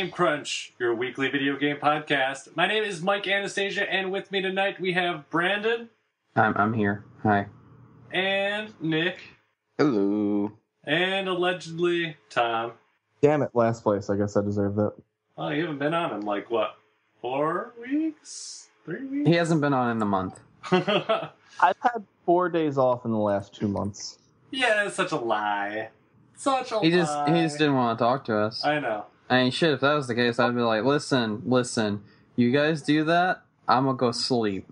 Game Crunch, your weekly video game podcast. My name is Mike Anastasia, and with me tonight we have Brandon. I'm here. Hi. And Nick. Hello. And allegedly Tom. Damn it, last place. I guess I deserve that. Oh, you haven't been on in like, what, 4 weeks? 3 weeks? He hasn't been on in a month. I've had 4 days off in the last 2 months. Yeah, it's such a lie. Such a lie. He just didn't want to talk to us. I know. I mean, shit, if that was the case, I'd be like, listen, you guys do that, I'm gonna go sleep.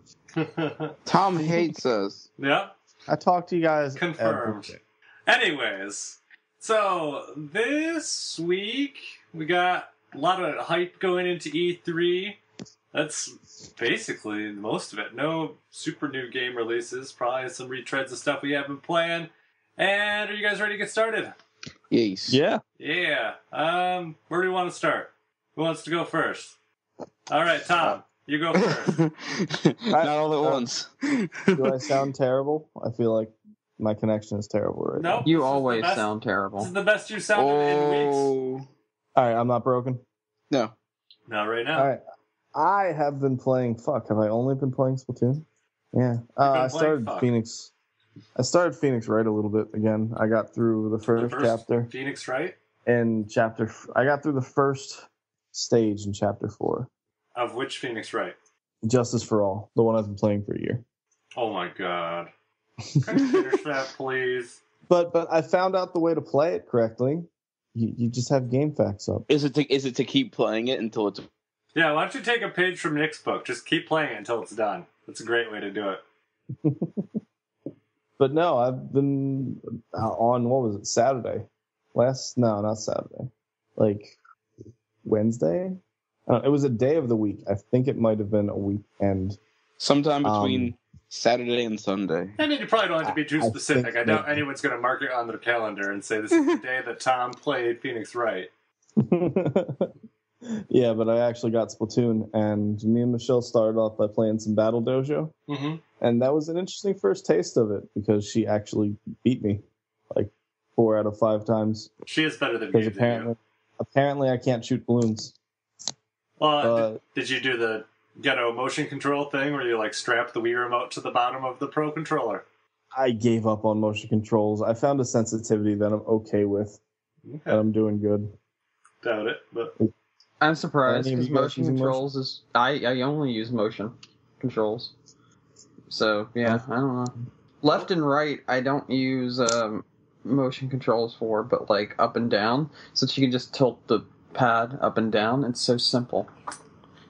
Tom hates us. Yep. I talk to you guys. Confirmed. Anyways, so this week we got a lot of hype going into E3. That's basically most of it. No super new game releases. Probably some retreads of stuff we haven't planned. And are you guys ready to get started? Yes. Yeah. Yeah. Where do we want to start? Who wants to go first? All right, Tom, you go first. Not all at once. Do I sound terrible? I feel like my connection is terrible right now. Nope. You always sound This terrible. is the best you sounded in weeks. Oh. Alright, I'm not broken. No. Not right now. Alright. I have been playing... Fuck, have I only been playing Splatoon? Yeah. I started Phoenix. I started Phoenix Wright a little bit again. I got through the first chapter. Phoenix Wright? I got through the first stage in chapter 4. Of which Phoenix Wright? Justice for All. The one I've been playing for a year. Oh my god. Can you finish that, please? But I found out the way to play it correctly. You just have game facts up. Is it to keep playing it until it's... Yeah, why don't you take a page from Nick's book? Just keep playing it until it's done. That's a great way to do it. But no, I've been on, what was it, Saturday? No, not Saturday. Like, Wednesday? It was a day of the week. I think it might have been a weekend. Sometime between Saturday and Sunday. I mean, you probably don't have to be too specific. I doubt anyone's going to mark it on their calendar and say this is the day that Tom played Phoenix Wright. Yeah, but I actually got Splatoon, and me and Michelle started off by playing some Battle Dojo. Mm-hmm. And that was an interesting first taste of it, because she actually beat me, like, 4 out of 5 times. She is better than me. Because apparently I can't shoot balloons. Well, did you do the ghetto motion control thing where you, like, strap the Wii remote to the bottom of the Pro controller? I gave up on motion controls. I found a sensitivity that I'm okay with. Okay. And I'm doing good. Doubt it, but... I'm surprised, Any of because you guys motion using controls is... I only use motion controls. So, yeah, I don't know. Left and right, I don't use motion controls for, but, like, up and down, so that you can just tilt the pad up and down. It's so simple.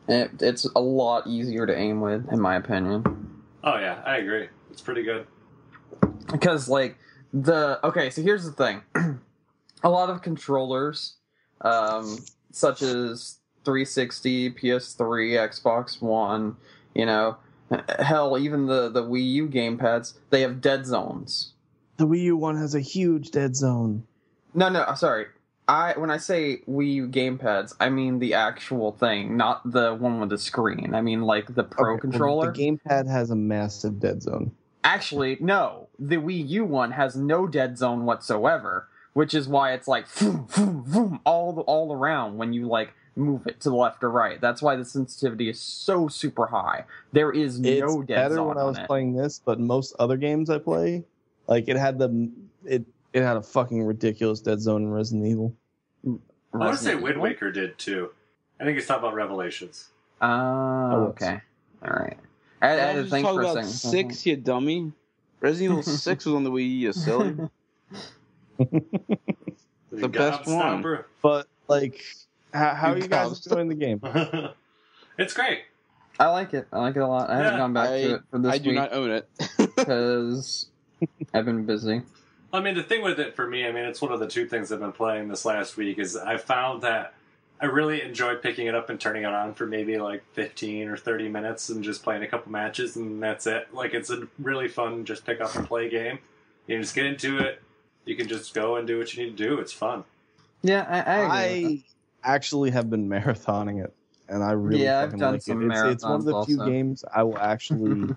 And it's a lot easier to aim with, in my opinion. Oh, yeah, I agree. It's pretty good. Because, like, okay, so here's the thing. A lot of controllers, such as 360, PS3, Xbox One, you know, hell, even the Wii U gamepads, they have dead zones. The Wii U one has a huge dead zone. No, sorry. When I say Wii U gamepads, I mean the actual thing, not the one with the screen. I mean, like, the Pro controller. Well, the gamepad has a massive dead zone. Actually, no. The Wii U one has no dead zone whatsoever, which is why it's like vroom, vroom, vroom, all around when you, like, move it to the left or right. That's why the sensitivity is so super high. There is no dead zone on it. It's better when I was playing this, but most other games I play, like, it had a fucking ridiculous dead zone in Resident Evil. I want to say Wind Waker did, too. I think he's talking about Revelations. Okay. Alright. I had to think for a second. 6, you dummy. Resident Evil 6 was on the Wii U, you silly. The best one. But, like, how are you guys doing the game? It's great. I like it. I like it a lot. I haven't gone back to it for this week. I do not own it. Because I've been busy. I mean, the thing with it for me, I mean, it's one of the 2 things I've been playing this last week, is I found that I really enjoy picking it up and turning it on for maybe like 15 or 30 minutes and just playing a couple matches, and that's it. Like, it's a really fun just pick up and play game. You can just get into it. You can just go and do what you need to do. It's fun. Yeah, I agree with that. Actually have been marathoning it, and I really fucking like it. It's one of the few games I will actually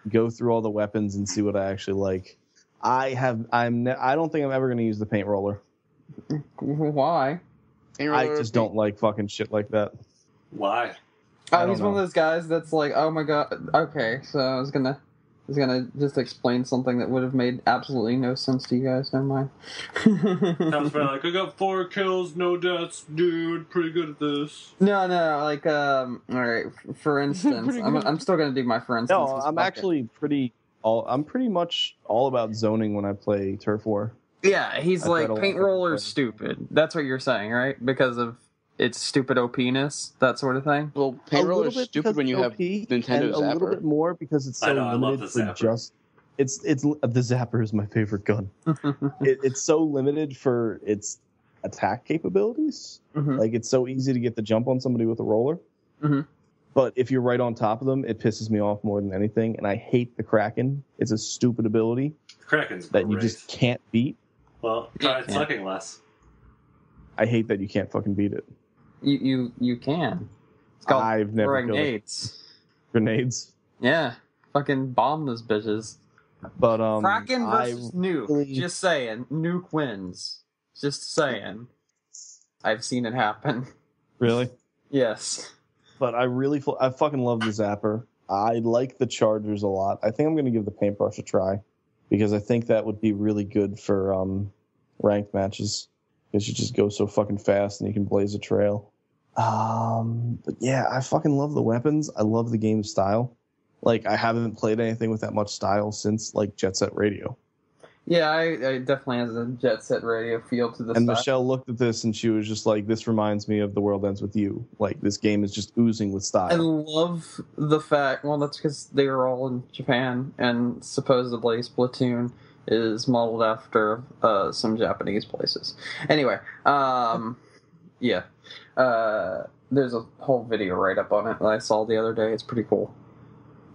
go through all the weapons and see what I actually like. I don't think I'm ever going to use the paint roller. Why? Paint I roller, just don't like fucking shit like that. Why? Oh, he's one of those guys that's like, oh my god. Okay, so I was gonna just explain something that would have made absolutely no sense to you guys. Never mind. Sounds about like, I got 4 kills, no deaths, dude. Pretty good at this. No, like, all right. For instance, I'm still gonna do my for instance. No, I'm actually I'm pretty much all about zoning when I play Turf War. Yeah, he's I like, tried a paint lot. roller's stupid. That's what you're saying, right? Because of its stupid OP-ness, that sort of thing. Well, paint roller is stupid when you have Nintendo Nintendo and a little Zapper. bit more because it's so I love limited the for Zapper. just. It's the Zapper is my favorite gun. It's so limited for its attack capabilities. Mhm. Like it's so easy to get the jump on somebody with a roller. Mhm. But if you're right on top of them, it pisses me off more than anything. And I hate the Kraken. It's a stupid ability Kraken's that great. you just can't beat. Well, try Yeah. sucking less. I hate that you can't fucking beat it. You can. It's called I've never throwing killed it. nades. Grenades. Yeah, fucking bomb those bitches. But Kraken versus I Nuke. really- Just saying, Nuke wins. Just saying. I've seen it happen. really. Yes. But I fucking love the Zapper. I like the Chargers a lot. I think I'm going to give the Paintbrush a try because I think that would be really good for ranked matches because you just go so fucking fast and you can blaze a trail. But yeah, I fucking love the weapons. I love the game style. Like, I haven't played anything with that much style since, like, Jet Set Radio. Yeah, I definitely has a Jet Set Radio feel to this. And style. Michelle looked at this and she was just like, this reminds me of The World Ends With You. Like, this game is just oozing with I style. love the fact. Well, that's because they were all in Japan, and supposedly Splatoon is modeled after some Japanese places. Anyway, yeah, there's a whole video write up on it that I saw the other day. It's pretty cool.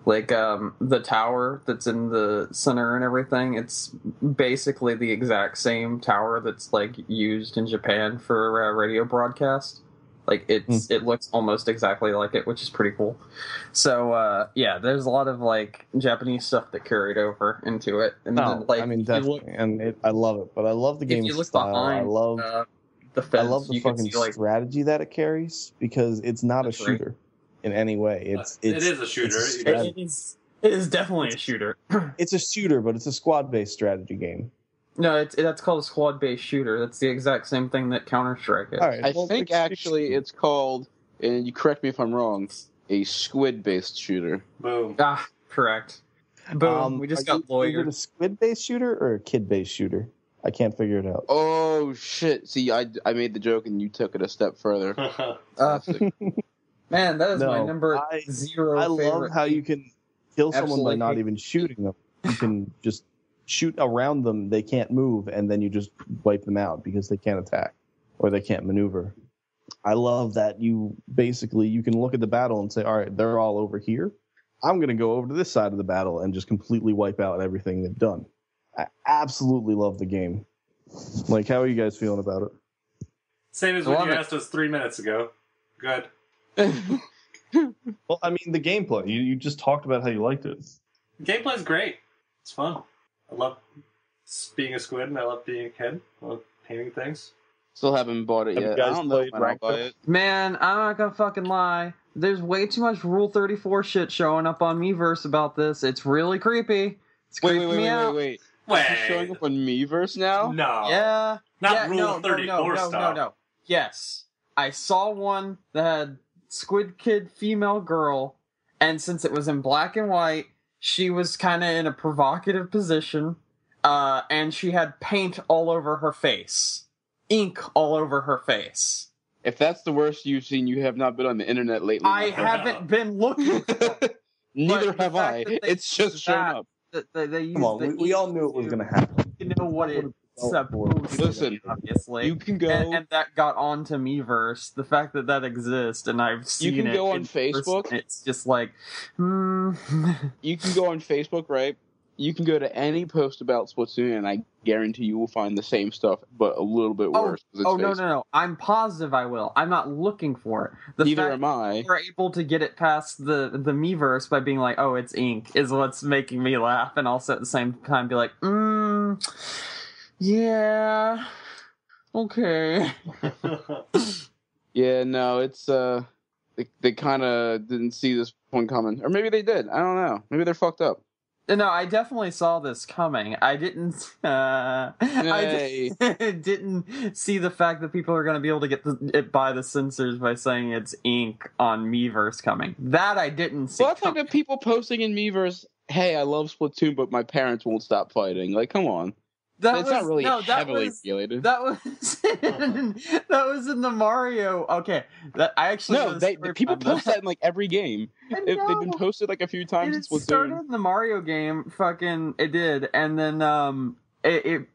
Like the tower that's in the center and everything. It's basically the exact same tower that's like used in Japan for radio broadcast. Like it looks almost exactly like it, which is pretty cool. So yeah, there's a lot of like Japanese stuff that carried over into it. And No, then, like, I mean, if you definitely. I love it. But I love the if game's you look style. behind I love the I fence, love the you can fucking see like strategy that it carries because it's not That's a right. shooter in any way. It is a shooter. it's a You strategy. it is definitely a shooter. It's a shooter, but it's a squad-based strategy game. No, that's called a squad-based shooter. That's the exact same thing that Counter-Strike is. All right, I well, think actually it's called, and you correct me if I'm wrong, a squid-based shooter. Boom. Ah, correct. Boom. We just got Is it lawyered. a squid-based shooter or a kid-based shooter? I can't figure it out. Oh shit! See, I made the joke and you took it a step further. Classic. Man, that is my No, number I 0 I love favorite. how you can kill someone by Absolutely not hate- even shooting them. You can just shoot around them. They can't move, and then you just wipe them out because they can't attack or they can't maneuver. I love that you can look at the battle and say, all right, they're all over here. I'm going to go over to this side of the battle and just completely wipe out everything they've done. I absolutely love the game. Like, how are you guys feeling about it? Same as I when love you it. asked us 3 minutes ago. Good. Well, I mean, the gameplay. You just talked about how you liked it. The gameplay's great. It's fun. I love being a squid and I love being a kid. I love painting things. Still haven't bought it Have you yet. guys I don't know played when I'll Ranked buy Up? it. Man, I'm not gonna fucking lie. There's way too much Rule 34 shit showing up on Miiverse about this. It's really creepy. It's creeping me out. Wait. Wait. It's showing up on Miiverse now? No. Yeah. Not yeah, Rule 34 stuff. No. Yes. I saw one that had Squid Kid female girl, and since it was in black and white, she was kind of in a provocative position, and she had paint all over her face. Ink all over her face. If that's the worst you've seen, you have not been on the internet lately. I haven't been looking for it. Neither But the have fact I. that they It's just used shown that- up. They used Come on, the we all knew it was going to happen. You know what it's supposed to Listen, be, obviously. You can go. And that got onto Miiverse. The fact that exists, and I've seen it. You can go on in Facebook. person, it's just like, You can go on Facebook, right? You can go to any post about Splatoon, and I guarantee you will find the same stuff, but a little bit worse. 'cause it's Facebook. no! I'm positive I will. I'm not looking for it. The Neither fact am I. that we're able to get it past the Miiverse by being like, oh, it's ink, is what's making me laugh, and also at the same time be like, yeah. Okay. Yeah, no, it's they kind of didn't see this one coming, or maybe they did. I don't know. Maybe they're fucked up. No, I definitely saw this coming. I didn't. Hey. Didn't see the fact that people are going to be able to get it by the censors by saying it's ink on Miiverse coming. That I didn't see. Well, that's like the people posting in Miiverse, "Hey, I love Splatoon, but my parents won't stop fighting." Like, come on. It's not really heavily regulated. That was that was in the Mario. Okay, that I actually people post that in like every game. They've been posted like a few times in Splatoon. It started in the Mario game. Fucking, it did, and then and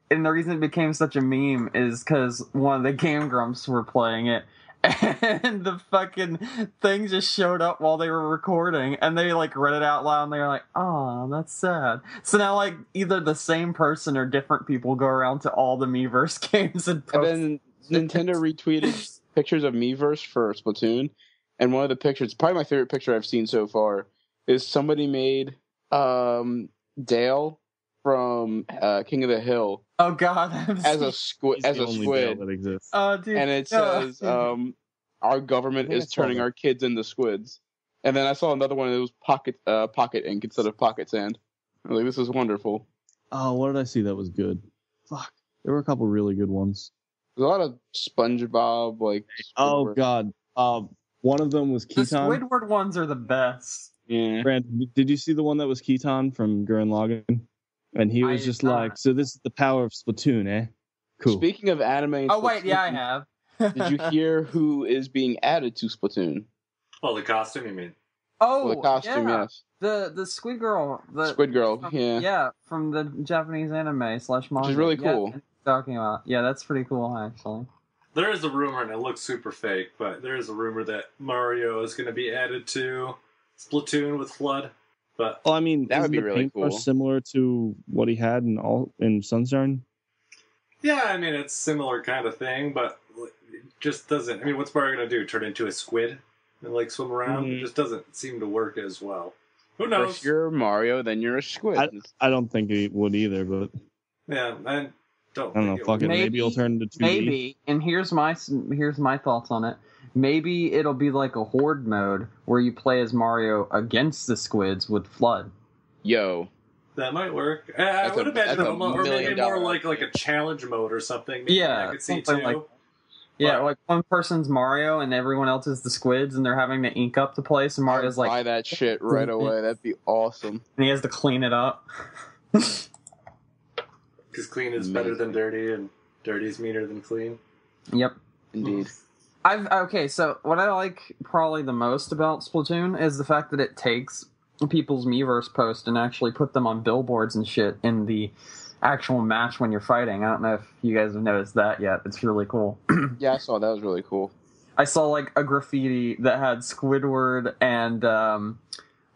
the reason it became such a meme is because one of the Game Grumps were playing it. And the fucking thing just showed up while they were recording, and they like read it out loud, and they were like, "Oh, that's sad." So now, like, either the same person or different people go around to all the Miiverse games and post. And then Nintendo retweeted pictures of Miiverse for Splatoon, and one of the pictures, probably my favorite picture I've seen so far, is somebody made Dale from King of the Hill. Oh God! As a squid. That exists. Oh, dude. And it says, "Our government is turning our kids into squids." And then I saw another one that was pocket ink instead of pocket sand. I was like, this is wonderful. Oh, what did I see that was good? Fuck, there were a couple really good ones. There's a lot of SpongeBob, like. Oh God, one of them was Keaton. The Squidward ones are the best. Yeah. Brandon, did you see the one that was Keaton from Gurren Lagann? And he was just like, "So this is the power of Splatoon, eh?" Cool. Speaking of anime, and Splatoon, wait, yeah, I have. Did you hear who is being added to Splatoon? Oh, the costume, you mean? Oh, well, the costume, yeah. yes. The Squid Girl. Squid Girl, yeah. Yeah, from the Japanese anime / manga. Which is really cool. Yeah, talking about. Yeah, that's pretty cool, actually. There is a rumor, and it looks super fake, but there is a rumor that Mario is going to be added to Splatoon with Flood. But I mean, that would be really cool. Similar to what he had in Sunshine. Yeah, I mean, it's similar kind of thing, but it just doesn't. I mean, what's Mario going to do? Turn into a squid and like swim around? It just doesn't seem to work as well. Who knows? If you're Mario, then you're a squid. I don't think he would either, but yeah, I don't know. Fuck it. Maybe he'll turn into 2D. Maybe, and here's my thoughts on it. Maybe it'll be like a horde mode where you play as Mario against the squids with Flood. Yo. That might work. I would imagine or maybe more like a challenge mode or something. Maybe yeah, I could see too. Like one person's Mario and everyone else is the squids, and they're having to ink up the place, and Mario's like, buy that shit right away. That'd be awesome. And he has to clean it up. Because clean is better than dirty, and dirty is meaner than clean. Yep. Indeed. So what I like probably the most about Splatoon is the fact that it takes people's Miiverse posts and actually put them on billboards and shit in the actual match when you're fighting. I don't know if you guys have noticed that yet. It's really cool. Yeah, I saw that. Was really cool. I saw like a graffiti that had Squidward and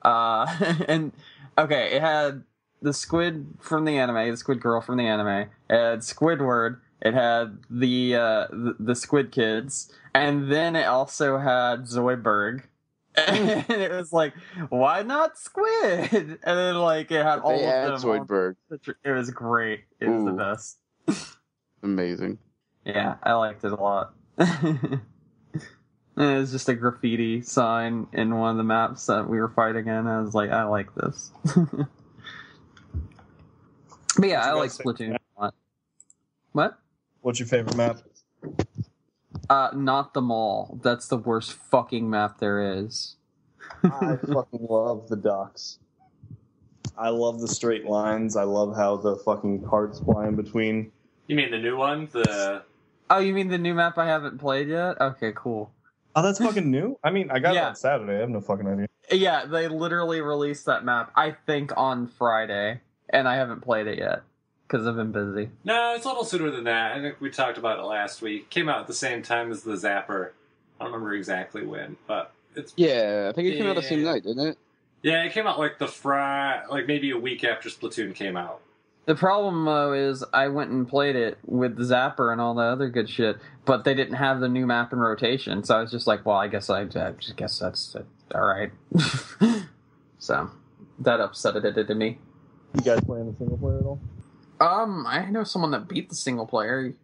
and okay, it had the squid from the anime, the squid girl from the anime. It had Squidward. It had the Squid Kids, and then it also had Zoidberg. And it was like, why not Squid? And then like it had all of them. Zoidberg. It was great. It was the best. Amazing. Yeah, I liked it a lot. And it was just a graffiti sign in one of the maps that we were fighting in. I was like, I like this. But yeah, I like Splatoon a lot. What? What's your favorite map? Not the mall. That's the worst fucking map there is. I fucking love the docks. I love the straight lines. I love how the fucking carts fly in between. You mean the new one? Oh, you mean the new map I haven't played yet? Okay, cool. Oh, that's fucking new? I mean, I got it on Saturday. I have no fucking idea. Yeah, they literally released that map, I think, on Friday, and I haven't played it yet. Because I've been busy. No, it's a little sooner than that. I think we talked about it last week. Came out at the same time as the Zapper. I don't remember exactly when, but it's... Yeah, I think it came out the same night, didn't it? Yeah, it came out like like maybe a week after Splatoon came out. The problem, though, is I went and played it with the Zapper and all the other good shit, but they didn't have the new map in rotation, so I was just like, well, I guess that's alright. So, that upset it to me. You guys playing the single player at all? I know someone that beat the single player.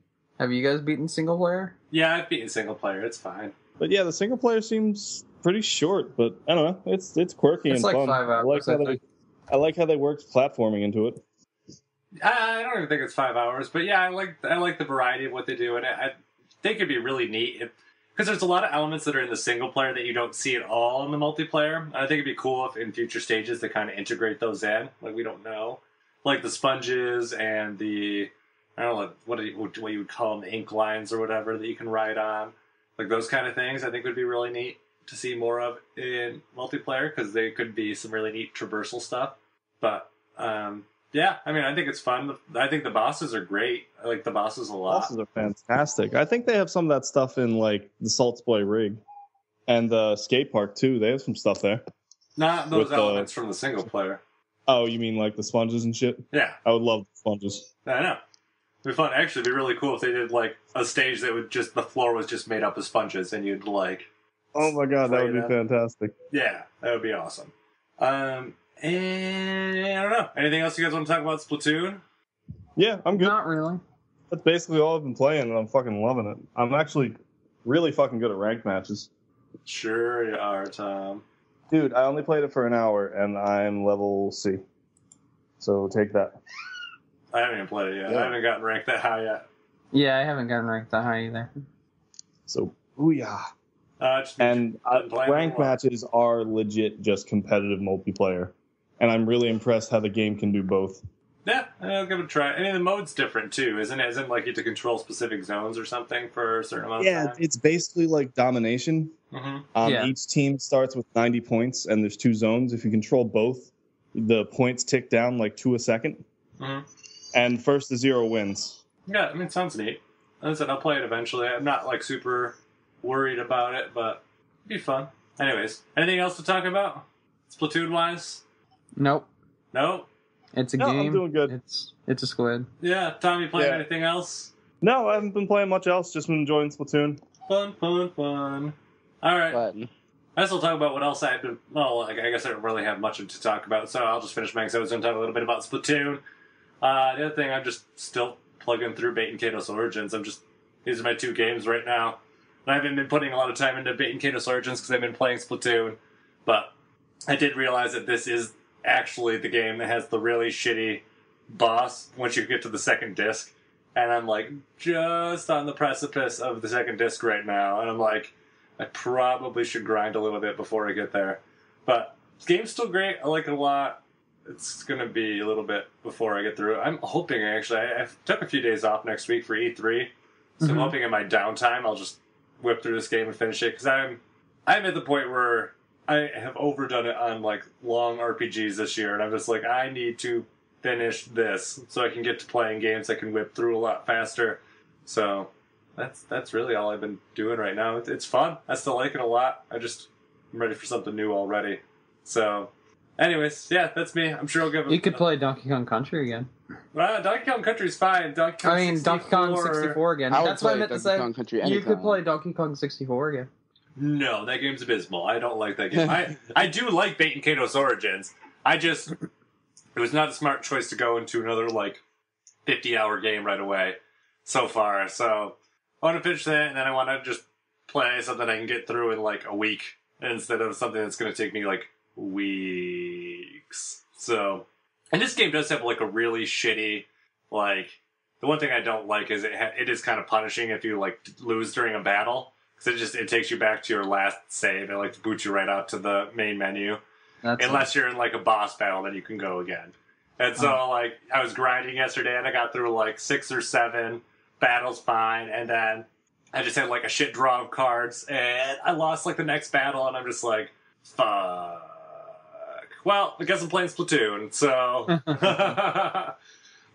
Have you guys beaten single player? Yeah, I've beaten single player. It's fine. But yeah, the single player seems pretty short, but I don't know. It's quirky It's and like fun. 5 hours, I like how they worked platforming into it. I don't even think it's 5 hours, but yeah, I like the variety of what they do, and I think it'd be really neat because there's a lot of elements that are in the single player that you don't see at all in the multiplayer. I think it'd be cool if in future stages they kind of integrate those in. Like, we don't know, like the sponges and the, I don't know what you would call them, the ink lines or whatever that you can ride on, like those kind of things. I think would be really neat to see more of in multiplayer because they could be some really neat traversal stuff. But yeah, I mean, I think it's fun. I think the bosses are great. I like the bosses a lot. Bosses are fantastic. I think they have some of that stuff in like the Salt Boy rig and the skate park too. They have some stuff there. Not those elements from the single player. Oh, you mean like the sponges and shit? Yeah, I would love the sponges. I know. It'd be fun. Actually, it'd be really cool if they did like a stage that would just the floor was just made up of sponges, and you'd like. Oh my god, that would be fantastic. Yeah, that would be awesome. And I don't know. Anything else you guys want to talk about Splatoon? Yeah, I'm good. Not really. That's basically all I've been playing, and I'm fucking loving it. I'm actually really fucking good at ranked matches. Sure you are, Tom. Dude, I only played it for an hour, and I'm level C. So take that. I haven't even played it yet. Yeah. I haven't gotten ranked that high yet. Yeah, I haven't gotten ranked that high either. So, booyah. And ranked matches are legit just competitive multiplayer. And I'm really impressed how the game can do both. Yeah, I'll give it a try. I mean, the mode's different, too, isn't it? Isn't it like you have to control specific zones or something for a certain amount of time? Yeah, it's basically like domination. Mm-hmm. Each team starts with 90 points, and there's 2 zones. If you control both, the points tick down like 2 a second. Mm-hmm. And first to 0 wins. Yeah, I mean, it sounds neat. As I said, I'll play it eventually. I'm not, like, super worried about it, but it'd be fun. Anyways, anything else to talk about? Splatoon-wise? Nope. No? It's a No, game. I'm doing good. It's a squid. Yeah, Tom, you playing anything else? No, I haven't been playing much else. Just been enjoying Splatoon. Fun. All right. Button. I guess we'll talk about what else I've been... Well, I guess I don't really have much to talk about, so I'll just finish mine because I was going to talk a little bit about Splatoon. The other thing, I'm just still plugging through Bait and Kato's Origins. These are my 2 games right now. And I haven't been putting a lot of time into Bait and Kato's Origins because I've been playing Splatoon. But I did realize that this is actually the game that has the really shitty boss once you get to the second disc. And I'm like just on the precipice of the second disc right now. And I'm like, I probably should grind a little bit before I get there. But the game's still great. I like it a lot. It's going to be a little bit before I get through it. I'm hoping, actually, I took a few days off next week for E3. So I'm hoping in my downtime I'll just whip through this game and finish it. Because I'm at the point where I have overdone it on, like, long RPGs this year. And I'm just like, I need to finish this so I can get to playing games I can whip through a lot faster. So that's really all I've been doing right now. It's fun. I still like it a lot. I'm ready for something new already. So, anyways, yeah, that's me. I'm sure I'll give it... You could play Donkey Kong Country again. Donkey Kong Country's fine. Donkey Kong 64 again. That's what I meant to say. Kong Country You could play Donkey Kong 64 again. No, that game's abysmal. I don't like that game. I do like Bait and Kato's Origins. It was not a smart choice to go into another, like, 50-hour game right away so far. So, I want to finish that, and then I want to just play something I can get through in, like, a week instead of something that's going to take me, like, weeks. So, and this game does have, like, a really shitty, like, the one thing I don't like is it is kind of punishing if you, like, lose during a battle. Because it takes you back to your last save. It, like, boots you right out to the main menu. Unless you're in, like, a boss battle, then you can go again. And so, like, I was grinding yesterday, and I got through, like, 6 or 7 battles fine, and then I just had, like, a shit draw of cards, and I lost, like, the next battle, and I'm just like, fuck. Well, I guess I'm playing Splatoon, so...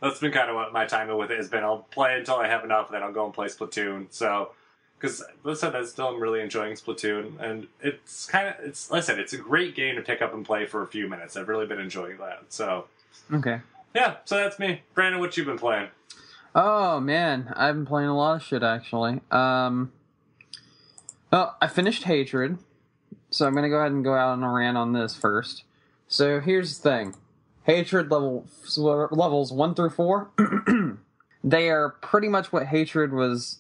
That's been kind of what my time with it has been. I'll play until I have enough, and then I'll go and play Splatoon, so... Because, like I said, I'm really enjoying Splatoon, and it's like I said, it's a great game to pick up and play for a few minutes. I've really been enjoying that, so. Okay. Yeah, so that's me. Brandon, what you been playing? Oh, man, I've been playing a lot of shit, actually. Well, I finished Hatred, so I'm gonna go ahead and go out on a rant on this first. So, here's the thing. Hatred levels 1 through 4. they are pretty much what Hatred was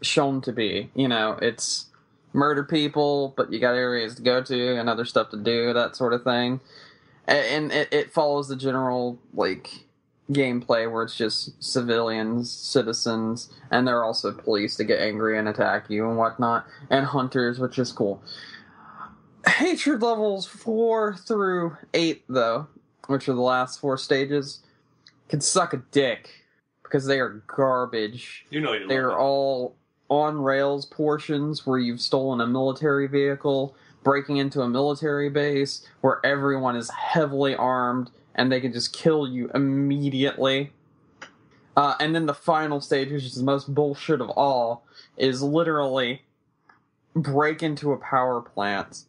shown to be. You know, it's murder people, but you got areas to go to and other stuff to do, that sort of thing. And it follows the general, like, gameplay where it's just civilians, citizens, and there are also police to get angry and attack you and whatnot, and hunters, which is cool. Hatred levels 4 through 8, though, which are the last 4 stages, can suck a dick, because they are garbage. You know you They're love all on-rails portions where you've stolen a military vehicle, breaking into a military base, where everyone is heavily armed, and they can just kill you immediately. And then the final stage, which is the most bullshit of all, is literally break into a power plant.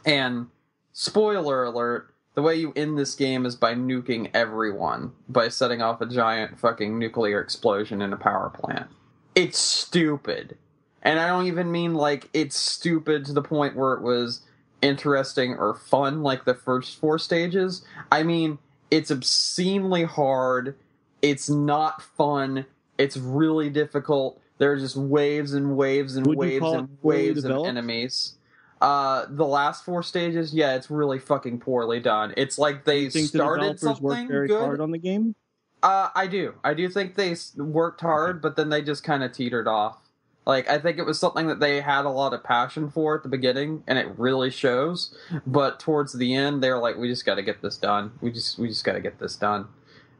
And, spoiler alert, the way you end this game is by nuking everyone, by setting off a giant fucking nuclear explosion in a power plant. It's stupid. And I don't even mean, like, it's stupid to the point where it was interesting or fun like the first 4 stages. I mean, it's obscenely hard. It's not fun. It's really difficult. There are just waves and waves and waves and waves of enemies. The last 4 stages, yeah, it's really fucking poorly done. It's like they started something worked very good. hard on the game? I do. I do think they worked hard, but then they just kind of teetered off. Like, I think it was something that they had a lot of passion for at the beginning, and it really shows. But towards the end, they were like, we just got to get this done. We just got to get this done.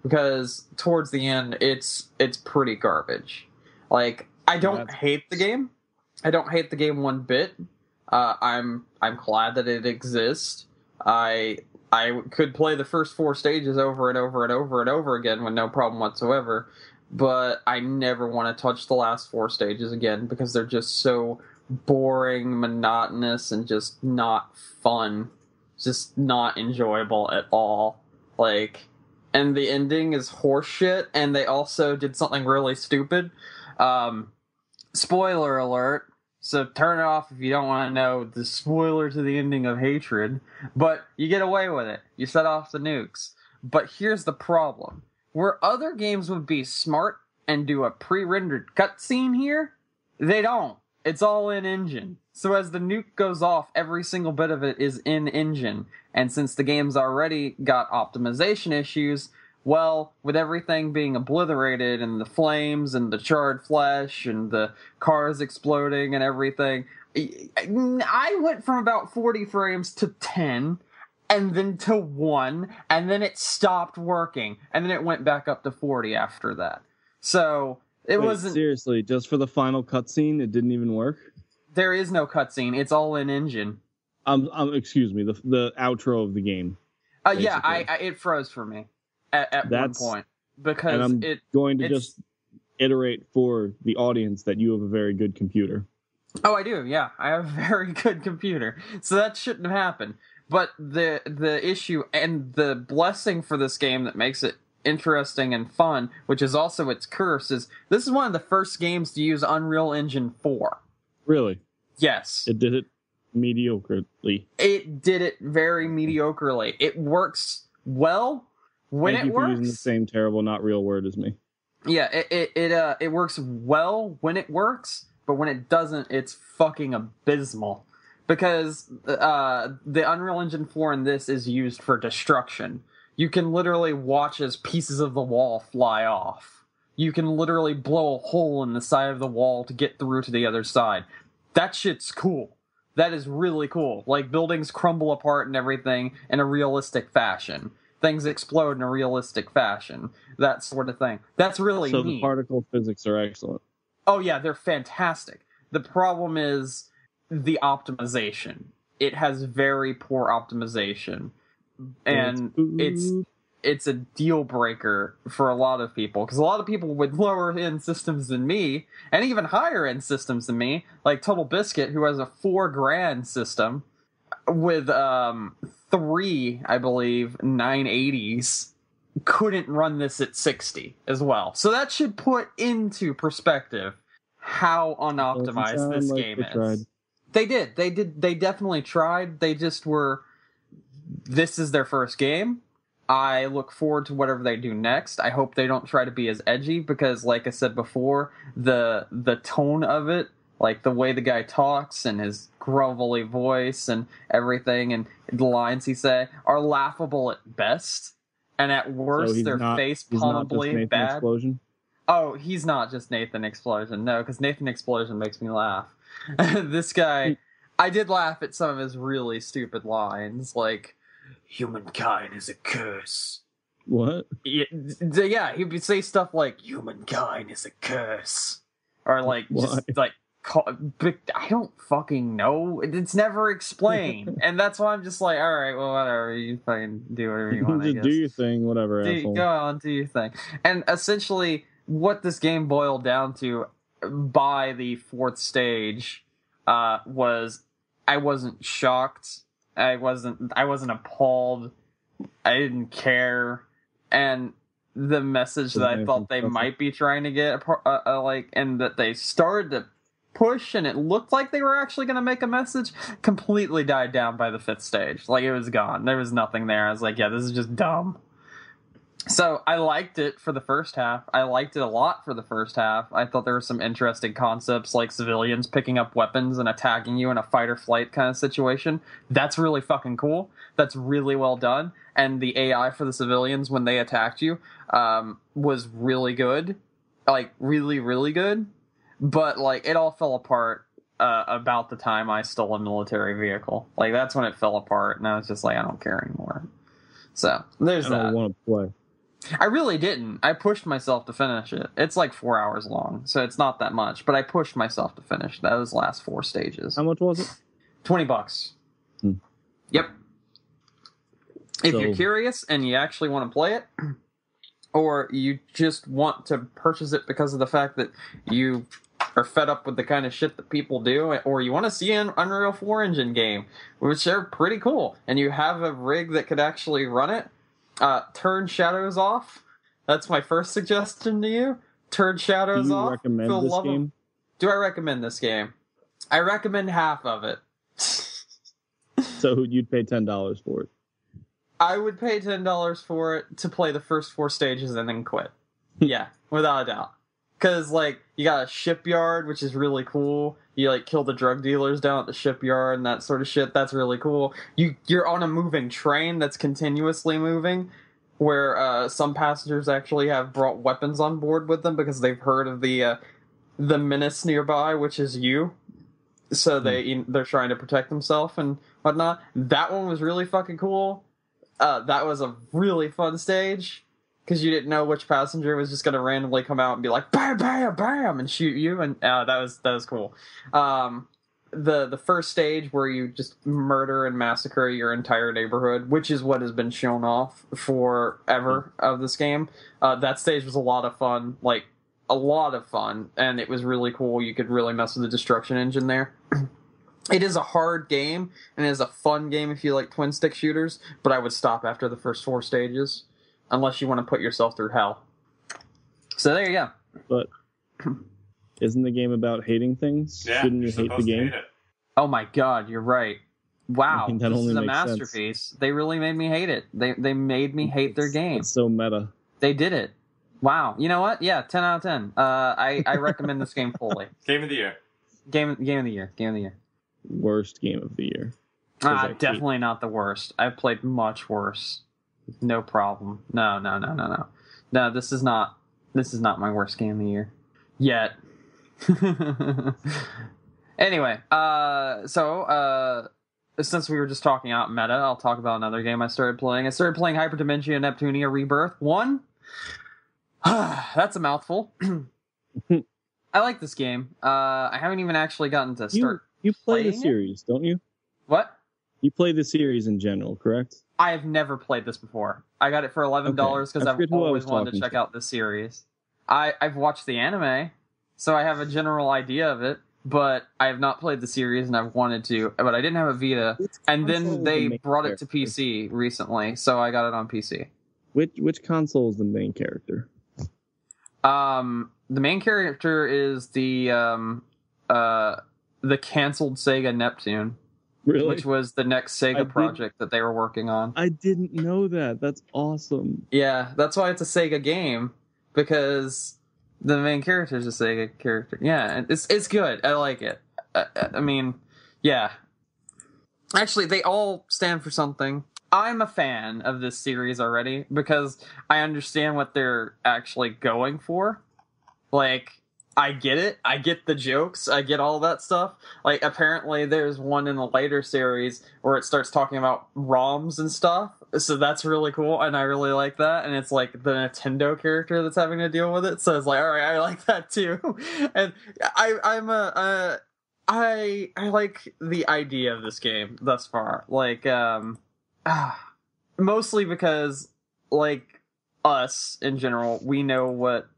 Because towards the end, it's pretty garbage. Like, I don't hate the game. I don't hate the game one bit. I'm glad that it exists. I could play the first 4 stages over and over and over and over again with no problem whatsoever. But I never want to touch the last 4 stages again because they're just so boring, monotonous, and just not fun. Just not enjoyable at all. Like, and the ending is horseshit, and they also did something really stupid. Spoiler alert. So turn it off if you don't want to know the spoiler to the ending of Hatred. But you get away with it. You set off the nukes. But here's the problem. Where other games would be smart and do a pre-rendered cutscene here, they don't. It's all in-engine. So as the nuke goes off, every single bit of it is in-engine. And since the game's already got optimization issues, well, with everything being obliterated and the flames and the charred flesh and the cars exploding and everything, I went from about 40 frames to 10, and then to 1, and then it stopped working, and then it went back up to 40 after that. So, it wasn't... Seriously, just for the final cutscene, it didn't even work? There is no cutscene, it's all in-engine. Excuse me, the outro of the game. Yeah, it froze for me at one point. Because and I'm going to just iterate for the audience that you have a very good computer. Oh, I do, yeah. I have a very good computer. So that shouldn't have happened. But the issue and the blessing for this game that makes it interesting and fun, which is also its curse, is this is one of the first games to use Unreal Engine 4. Really? Yes. It did it mediocrely. It did it very mediocrely. It works well when Thank it you for works. using the same terrible, not real word as me. Yeah, it works well when it works, but when it doesn't, it's fucking abysmal. Because the Unreal Engine 4 in this is used for destruction. You can literally watch as pieces of the wall fly off. You can literally blow a hole in the side of the wall to get through to the other side. That shit's cool. That is really cool. Like, buildings crumble apart and everything in a realistic fashion. Things explode in a realistic fashion. That sort of thing. That's really neat. So the particle physics are excellent. Oh yeah, they're fantastic. The problem is the optimization. It has very poor optimization, and it's a deal breaker for a lot of people, because a lot of people with lower end systems than me, and even higher end systems than me, like Total Biscuit, who has a $4,000 system with 3, I believe, 980s, couldn't run this at 60 as well. So that should put into perspective how unoptimized this game is. Tried. They did. They definitely tried. They just were... This is their first game. I look forward to whatever they do next. I hope they don't try to be as edgy because, like I said before, the tone of it, like the way the guy talks and his grovelly voice and everything and the lines he say are laughable at best. And at worst, So they're face palmably bad. Explosion? Oh, he's not just Nathan Explosion. No, because Nathan Explosion makes me laugh. This guy, I did laugh at some of his really stupid lines, like, humankind is a curse. What? Yeah, he would say stuff like, humankind is a curse. Or like, What? just like, I don't fucking know. It's never explained. And that's why I'm just like, alright, well, whatever. You fucking do whatever you want, I Just guess. do your thing, whatever, asshole. Go on, do your thing. And essentially, what this game boiled down to by the fourth stage was I wasn't shocked. I wasn't appalled. I didn't care. And the message that I thought they might be trying to get, and that they started to push, and it looked like they were actually going to make a message, completely died down by the fifth stage. Like, it was gone. There was nothing there. I was like, yeah, this is just dumb. So I liked it for the first half. I liked it a lot for the first half. I thought there were some interesting concepts, like civilians picking up weapons and attacking you in a fight or flight kind of situation. That's really fucking cool. That's really well done. And the AI for the civilians when they attacked you was really good. Like, really, really good. But, like, it all fell apart about the time I stole a military vehicle. Like, that's when it fell apart, and I was just like, I don't care anymore. So, there's that. I don't want to play. I really didn't. I pushed myself to finish it. It's like 4 hours long, so it's not that much. But I pushed myself to finish those last 4 stages. How much was it? $20. Yep. If you're curious and you actually want to play it, or you just want to purchase it because of the fact that you are fed up with the kind of shit that people do, or you want to see an Unreal 4 engine game, which are pretty cool, and you have a rig that could actually run it, turn shadows off. That's my first suggestion to you. Turn shadows off. Do you recommend this game? Do I recommend this game? I recommend half of it. So you'd pay $10 for it? I would pay $10 for it to play the first 4 stages and then quit. Yeah, without a doubt. Because, like, you got a shipyard, which is really cool. You, like, kill the drug dealers down at the shipyard and that sort of shit. That's really cool. You're on a moving train that's continuously moving, where some passengers actually have brought weapons on board with them because they've heard of the menace nearby, which is you. So they're trying to protect themselves and whatnot. That one was really fucking cool. That was a really fun stage. Because you didn't know which passenger was just going to randomly come out and be like, bam, bam, bam, and shoot you. And that was cool. The first stage where you just murder and massacre your entire neighborhood, which is what has been shown off forever of this game. That stage was a lot of fun. Like, a lot of fun. And it was really cool. You could really mess with the destruction engine there. It is a hard game, and it is a fun game if you like twin-stick shooters, but I would stop after the first 4 stages. Unless you want to put yourself through hell. So there you go. But isn't the game about hating things? Yeah, Shouldn't you hate the game? Oh my god, you're right. Wow, I mean, that this only is a makes masterpiece. Sense. They really made me hate it. They made me hate their game. It's so meta. They did it. Wow. You know what? Yeah, 10 out of 10. I recommend this game fully. Game of the year. Game of the year. Game of the year. Worst game of the year. Definitely not the worst. I've played much worse. No problem. No. No, this is not my worst game of the year. Yet. Anyway, so since we were just talking out meta, I'll talk about another game I started playing. I started playing Hyperdimension Neptunia Rebirth 1. That's a mouthful. I like this game. I haven't even actually gotten to start. You play the series, don't you? What? You play the series in general, correct? I have never played this before. I got it for $11 because I've always wanted to check out this series. I've watched the anime, so I have a general idea of it, but I have not played the series and I've wanted to, but I didn't have a Vita. And then they brought it to PC recently, so I got it on PC. Which console is the main character? The main character is the canceled Sega Neptune. Really? which was the next Sega project that they were working on. I didn't know that. That's awesome. Yeah, that's why it's a Sega game, because the main character is a Sega character. Yeah, and it's good. I like it. I mean, yeah. Actually, they all stand for something. I'm a fan of this series already because I understand what they're actually going for. Like, I get it. I get the jokes. I get all that stuff. Like, apparently there's one in the later series where it starts talking about ROMs and stuff. So that's really cool, and I really like that. And it's like the Nintendo character that's having to deal with it. So it's like, all right, I like that too. And I like the idea of this game thus far. Like, mostly because, like, us in general, we know what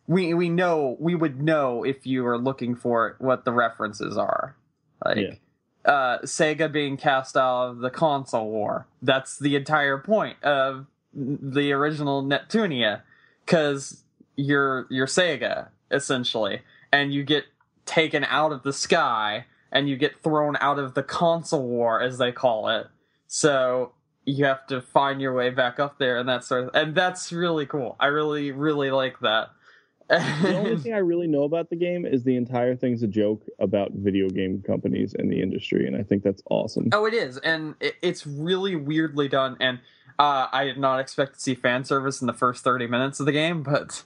we would know if you were looking for it, what the references are. Like, Sega being cast out of the console war. That's the entire point of the original Neptunia, because you're Sega essentially, and you get taken out of the sky and you get thrown out of the console war, as they call it. So you have to find your way back up there, and that's really cool. I really, really like that. The only thing I really know about the game is the entire thing's a joke about video game companies and the industry, and I think that's awesome. Oh, it is, and it's really weirdly done, and I did not expect to see fan service in the first 30 minutes of the game, but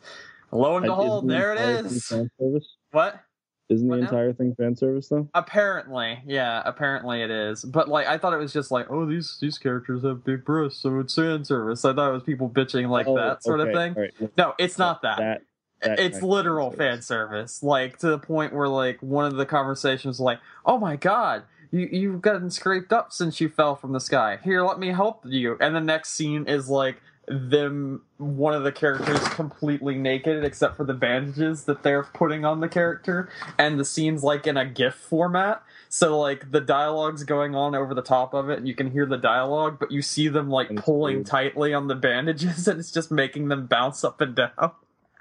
lo and behold, there it is. Fan service? What? Isn't the entire thing fan service, though? Apparently it is. But, like, I thought it was just like, oh, these characters have big breasts, so it's fan service. I thought it was people bitching like that sort of thing. Right. No, it's not that. It's literal fan service. Like, to the point where, like, one of the conversations was like, oh my god, you've gotten scraped up since you fell from the sky. Here, let me help you. And the next scene is, like, one of the characters completely naked except for the bandages that they're putting on the character, and the scene's like in a GIF format, so like the dialogue's going on over the top of it and you can hear the dialogue, but you see them like pulling tightly on the bandages and it's just making them bounce up and down.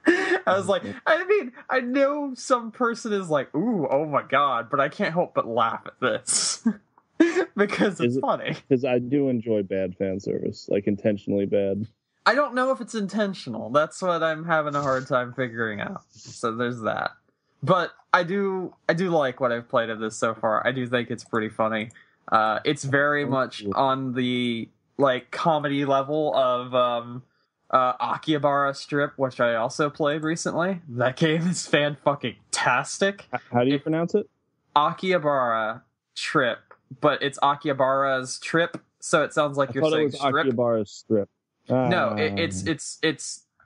I was like, I mean, I know some person is like, ooh, oh my god, but I can't help but laugh at this. Because it's funny. Because I do enjoy bad fan service, like intentionally bad. I don't know if it's intentional. That's what I'm having a hard time figuring out. So there's that. But I do like what I've played of this so far. I do think it's pretty funny. It's very much on the like comedy level of Akihabara Strip, which I also played recently. That game is fan-fucking-tastic. How do you pronounce it? Akihabara Trip. But it's Akihabara's Trip, so it sounds like you're saying strip. Akihabara's Strip. No, it's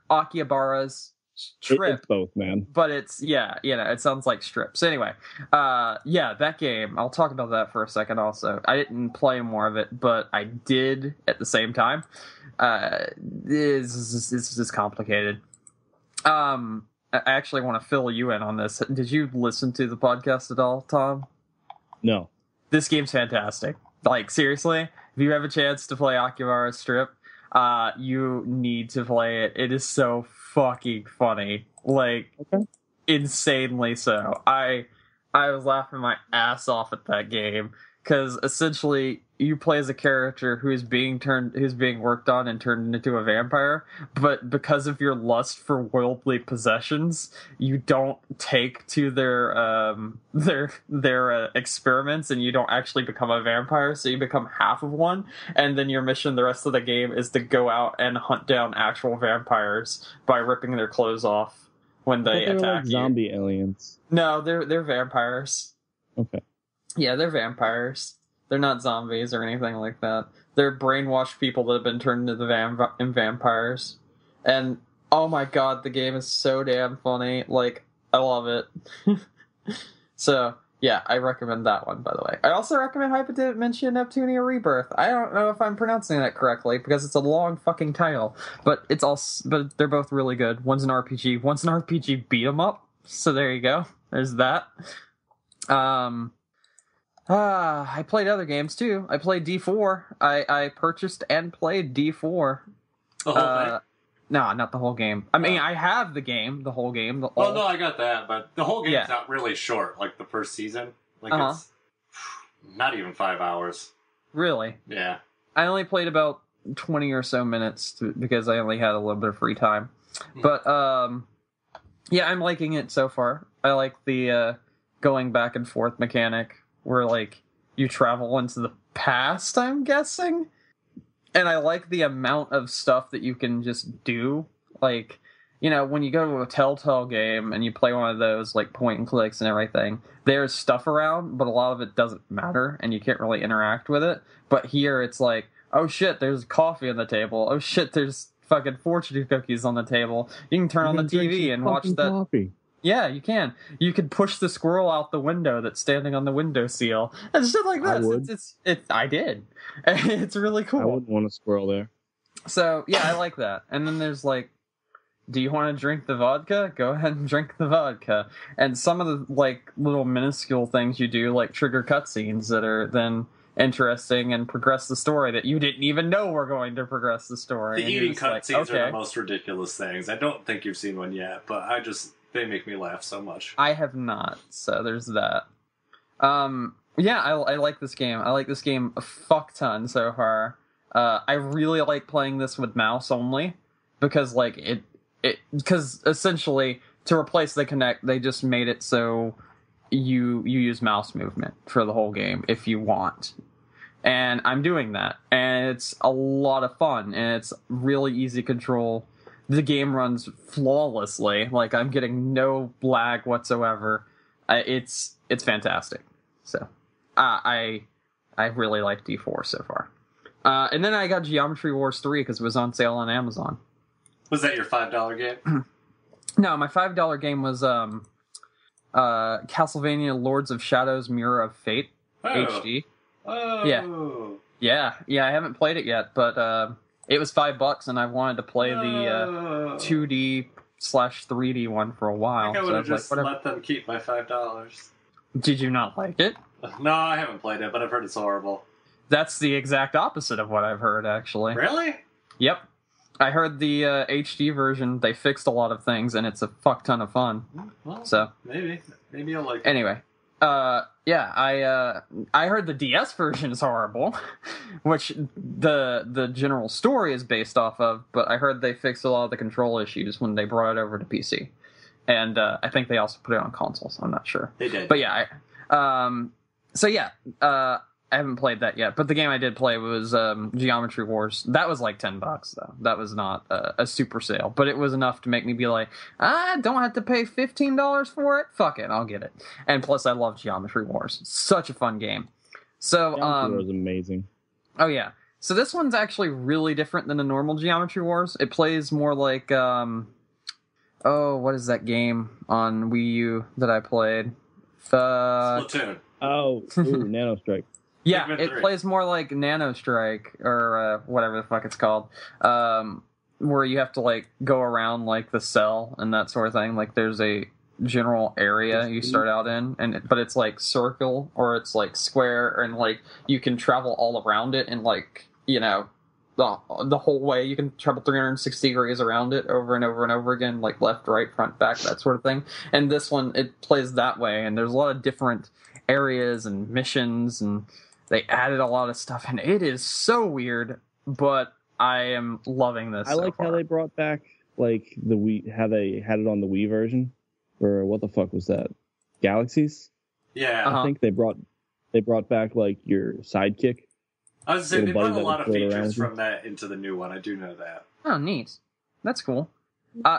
Akihabara's Trip. It's both, man. But it's it sounds like strip. So anyway, that game. I'll talk about that for a second. Also, I didn't play more of it, but I did at the same time. It's just complicated. I actually want to fill you in on this. Did you listen to the podcast at all, Tom? No. This game's fantastic. Like, seriously, if you have a chance to play Akihabara Strip, you need to play it. It is so fucking funny. Like, insanely so. I was laughing my ass off at that game, because essentially you play as a character who's being worked on and turned into a vampire, but because of your lust for worldly possessions, you don't take to their experiments, and you don't actually become a vampire, so you become half of one, and then your mission the rest of the game is to go out and hunt down actual vampires by ripping their clothes off when they attack like zombie aliens. No, they're vampires. Okay. Yeah, they're vampires. They're not zombies or anything like that. They're brainwashed people that have been turned into vampires. And, oh my god, the game is so damn funny. Like, I love it. So, yeah, I recommend that one, by the way. I also recommend Hyperdimension Neptunia Rebirth. I don't know if I'm pronouncing that correctly, because it's a long fucking title. But but they're both really good. One's an RPG. One's an RPG beat 'em up. So there you go. There's that. I played other games too. I played D4. I purchased and played D4. The whole thing? No, not the whole game. I mean, I have the whole game. No, I got that, but the whole game's not really short, like the first season. Like, it's... Not even 5 hours. Really? Yeah. I only played about 20 or so minutes because I only had a little bit of free time. But, yeah, I'm liking it so far. I like the going back and forth mechanic where, like, you travel into the past, I'm guessing. And I like the amount of stuff that you can just do. Like, you know, when you go to a Telltale game and you play one of those, like, point and clicks and everything, there's stuff around, but a lot of it doesn't matter, and you can't really interact with it. But here, it's like, oh shit, there's coffee on the table. Oh shit, there's fucking fortune cookies on the table. You can turn on the TV and watch that. Coffee. Yeah, you can. You could push the squirrel out the window that's standing on the windowsill and shit like this. I did. It's really cool. I wouldn't want a squirrel there. So yeah, I like that. And then there's like, do you want to drink the vodka? Go ahead and drink the vodka. And some of the like little minuscule things you do, like trigger cutscenes that are then interesting and progress the story that you didn't even know were going to progress the story. The eating cutscenes are the most ridiculous things. I don't think you've seen one yet, but they make me laugh so much. I have not, so there's that. Yeah, I like this game. I like this game a fuck ton so far. I really like playing this with mouse only because like because essentially to replace the Kinect, they just made it so you use mouse movement for the whole game if you want. And I'm doing that, and it's a lot of fun, and it's really easy control. The game runs flawlessly, like I'm getting no lag whatsoever. It's fantastic. So I really like D4 so far. And then I got Geometry Wars 3 because it was on sale on Amazon. Was that your $5 game? No, my $5 game was Castlevania Lords of Shadows Mirror of Fate HD. Oh. Yeah. I haven't played it yet, but it was $5, and I've wanted to play the 2D/3D one for a while. I think I would have just like, let them keep my $5. Did you not like it? No, I haven't played it, but I've heard it's horrible. That's the exact opposite of what I've heard, actually. Really? Yep. I heard the HD version, they fixed a lot of things, and it's a fuck ton of fun. Well, so maybe I'll like it. Anyway, yeah, I heard the DS version is horrible, which the general story is based off of, but I heard they fixed a lot of the control issues when they brought it over to PC. And I think they also put it on consoles, I'm not sure. They did. But yeah, so yeah, I haven't played that yet, but the game I did play was Geometry Wars. That was like $10 though. That was not a super sale, but it was enough to make me be like, I don't have to pay $15 for it. Fuck it, I'll get it. And plus, I love Geometry Wars. Such a fun game. So Geometry Wars is amazing. Oh yeah. So this one's actually really different than the normal Geometry Wars. It plays more like what is that game on Wii U that I played? Splatoon. Oh, Nano Strike. Yeah, it plays more like Nano Strike, or whatever the fuck it's called, where you have to, like, go around, like, the cell and that sort of thing. Like, there's a general area you start out in, but it's, like, circle, or it's, like, square, and, like, you can travel all around it, and, like, you know, the whole way. You can travel 360 degrees around it over and over and over again, like, left, right, front, back, that sort of thing. And this one, it plays that way, and there's a lot of different areas and missions, and they added a lot of stuff, and it is so weird, but I am loving this. I like how they brought back, like, the Wii, how they had it on the Wii version, or what the fuck was that? Galaxies? Yeah. Uh-huh. I think they brought back, like, your sidekick. I was saying they brought a lot of features around. from that into the new one. I do know that. Oh, neat. That's cool.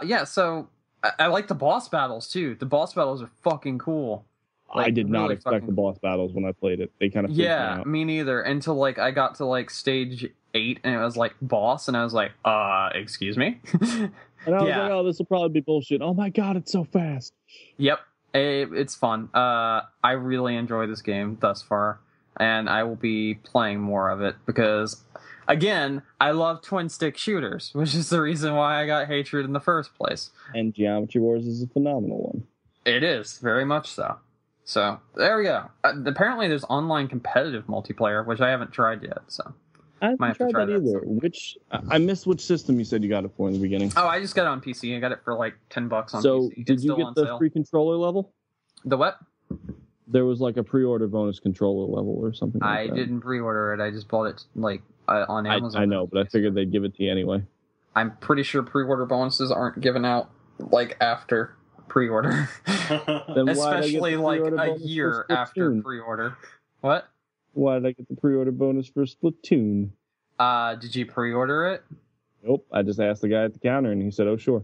Yeah, so I like the boss battles, too. The boss battles are fucking cool. Like, I did not really expect the boss battles when I played it. They kind of freaked me out. Me neither. Until like I got to like stage 8 and it was like boss, and I was like, excuse me. And I was like, oh, this will probably be bullshit. Oh my god, it's so fast. Yep, it's fun. I really enjoy this game thus far, and I will be playing more of it because, again, I love twin stick shooters, which is the reason why I got Hatred in the first place. And Geometry Wars is a phenomenal one. It is, very much so. So, there we go. Apparently there's online competitive multiplayer, which I haven't tried yet, so. I haven't tried that either. I missed which system you said you got it for in the beginning. Oh, I just got it on PC. I got it for like $10 on PC. So, did you get the free controller level? The what? There was like a pre-order bonus controller level or something like I that. didn't pre-order it. I just bought it like on Amazon. I know, but I figured they'd give it to you anyway. I'm pretty sure pre-order bonuses aren't given out like after pre-order, Then why'd I get especially the like pre-order a bonus for year after Splatoon? pre-order. What? Why did I get the pre-order bonus for Splatoon? Did you pre-order it? Nope. I just asked the guy at the counter, and he said, "Oh, sure."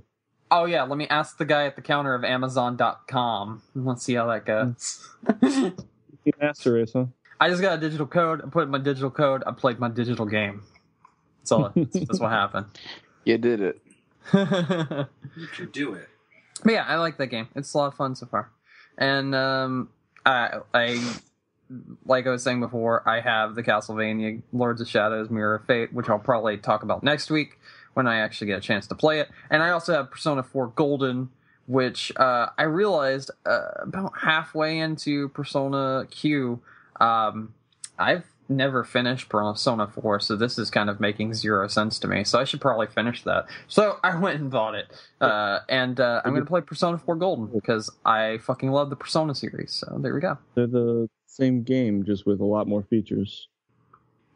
Oh yeah, let me ask the guy at the counter of Amazon.com. Let's see how that goes. You master race, huh? I just got a digital code. I put in my digital code. I played my digital game. That's what happened. You did it. But You can do it. yeah, I like that game. It's a lot of fun so far. And I like I was saying before, I have the Castlevania Lords of Shadows Mirror of Fate, which I'll probably talk about next week when I actually get a chance to play it. And I also have Persona 4 Golden, which I realized about halfway into Persona Q, I've never finished Persona 4, so this is kind of making zero sense to me. So I should probably finish that. So I went and bought it. And I'm going to play Persona 4 Golden because I fucking love the Persona series. So there we go. They're the same game, just with a lot more features.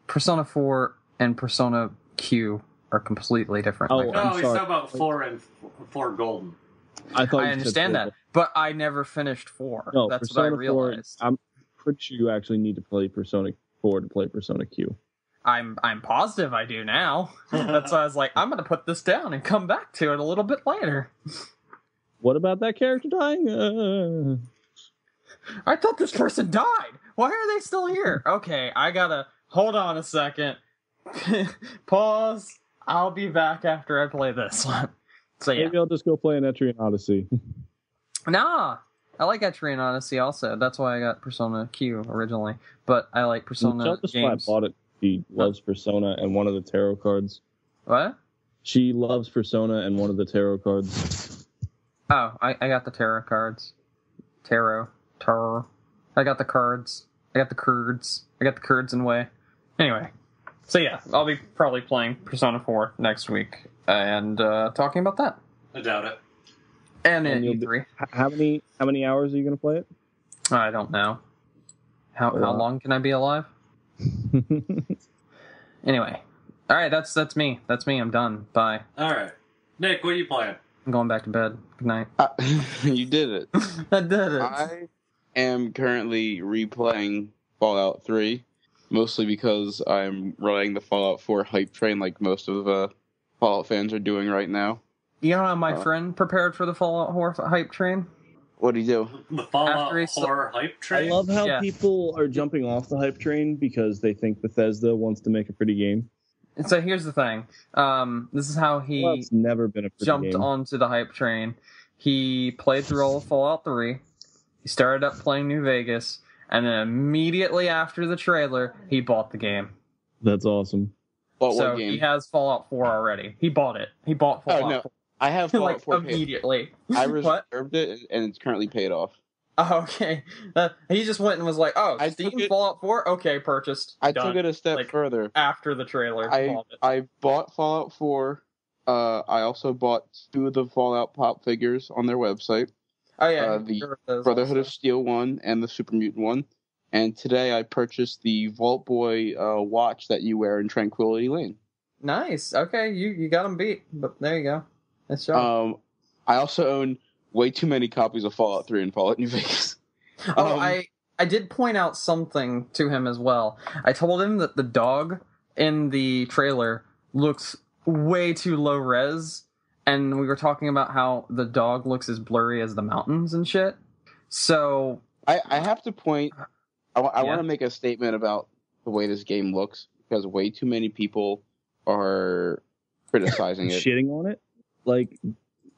Persona 4 and Persona Q are completely different. Oh, my friend. No, I'm he's sorry. talking about 4 and 4 Golden. I thought I you said understand four, that, but I never finished 4. No, That's Persona what I 4, realized. I'm pretty sure you actually need to play Persona 4 to play Persona Q. I'm positive I do now. That's why I was like, I'm going to put this down and come back to it a little bit later. What about that character dying? I thought this person died. Why are they still here? Okay, I gotta hold on a second. Pause. I'll be back after I play this one. So yeah. Maybe I'll just go play an Etrian Odyssey. Nah, I like Etrian Odyssey also. That's why I got Persona Q originally. But I like Persona Michelle just why I games. bought it. She loves Persona and one of the tarot cards. What? She loves Persona and one of the tarot cards. Oh, I got the tarot cards. Tarot. I got the cards. I got the curds. I got the curds in way. Anyway. So yeah, I'll be probably playing Persona 4 next week and talking about that. I doubt it. And at you'll E3. How many hours are you going to play it? I don't know. How Wow. long can I be alive? Anyway. Alright, that's me. That's me. I'm done. Bye. Alright. Nick, what are you playing? I'm going back to bed. Good night. You did it. I did it. I am currently replaying Fallout 3, mostly because I'm riding the Fallout 4 hype train like most of Fallout fans are doing right now. You know how my friend prepared for the Fallout horror hype train? What do you do? The Fallout After he horror hype I train? love how Yeah. people are jumping off the hype train because they think Bethesda wants to make a pretty game. And so here's the thing. This is how he Fallout's never been a pretty jumped game. onto the hype train. He played through all of Fallout 3. He started up playing New Vegas. And then immediately after the trailer, he bought the game. That's awesome. What So game? he has Fallout 4 already. He bought it. He bought Fallout Oh, no. 4. I have Fallout Like, 4 paid. immediately. I What? reserved it, and it's currently paid off. Oh, okay. He just went and was like, oh, I Steam took it- Fallout 4? Okay, purchased. I Done. took it a step Like, further. After the trailer. I bought it. I bought Fallout 4. I also bought 2 of the Fallout Pop figures on their website. Oh, yeah. the there were those Brotherhood also. of Steel 1 and the Super Mutant 1. And today I purchased the Vault Boy watch that you wear in Tranquility Lane. Nice. Okay, you got him beat. But there you go. Nice job. I also own way too many copies of Fallout 3 and Fallout New Vegas. I did point out something to him as well. I told him that the dog in the trailer looks way too low res, and we were talking about how the dog looks as blurry as the mountains and shit. So I have to point... I Yeah. want to make a statement about the way this game looks, because way too many people are criticizing it. Shitting on it? Like,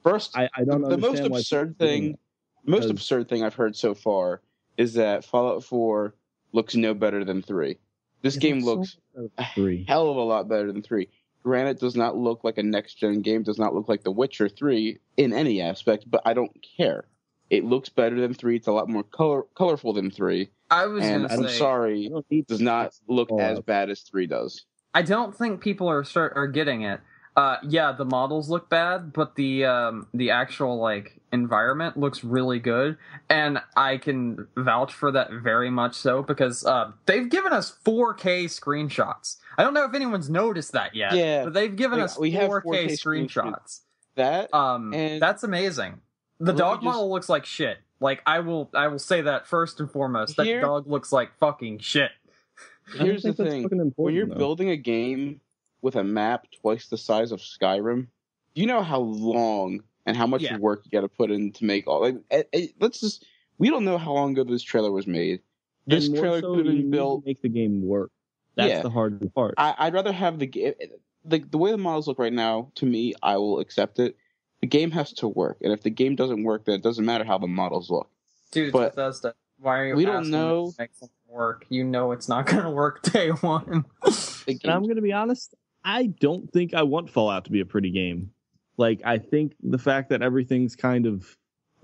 First, I don't the most understand why absurd people are doing thing... it. The most Because- absurd thing I've heard so far is that Fallout 4 looks no better than 3. This It game looks so looks much better than 3. hell of a lot better than 3. Granted, does not look like a next-gen game, does not look like The Witcher 3 in any aspect, but I don't care. It looks better than 3, it's a lot more colorful than 3, I was and gonna I'm say, I sorry, don't need does not look Fallout. as bad as 3 does. I don't think people are getting it. Yeah, the models look bad, but the actual like environment looks really good, and I can vouch for that very much so because they've given us 4K screenshots. I don't know if anyone's noticed that yet, Yeah, but they've given us we have 4K 4K screenshots. That and That's amazing. The dog model looks like shit. Like I will say that first and foremost. That dog looks like fucking shit. Here's the thing: when you're building a game with a map twice the size of Skyrim, you know how long and how much work you got to put in to make all. We don't know how long ago this trailer was made. This trailer could have been built to make the game work. That's the hard part. I'd rather have the game. The way the models look right now, to me, I will accept it. The game has to work, and if the game doesn't work, then it doesn't matter how the models look. Dude, but Bethesda, why are you we don't know to make something work? You know it's not going to work day one. And I'm going to be honest, I don't think I want Fallout to be a pretty game. Like, I think the fact that everything's kind of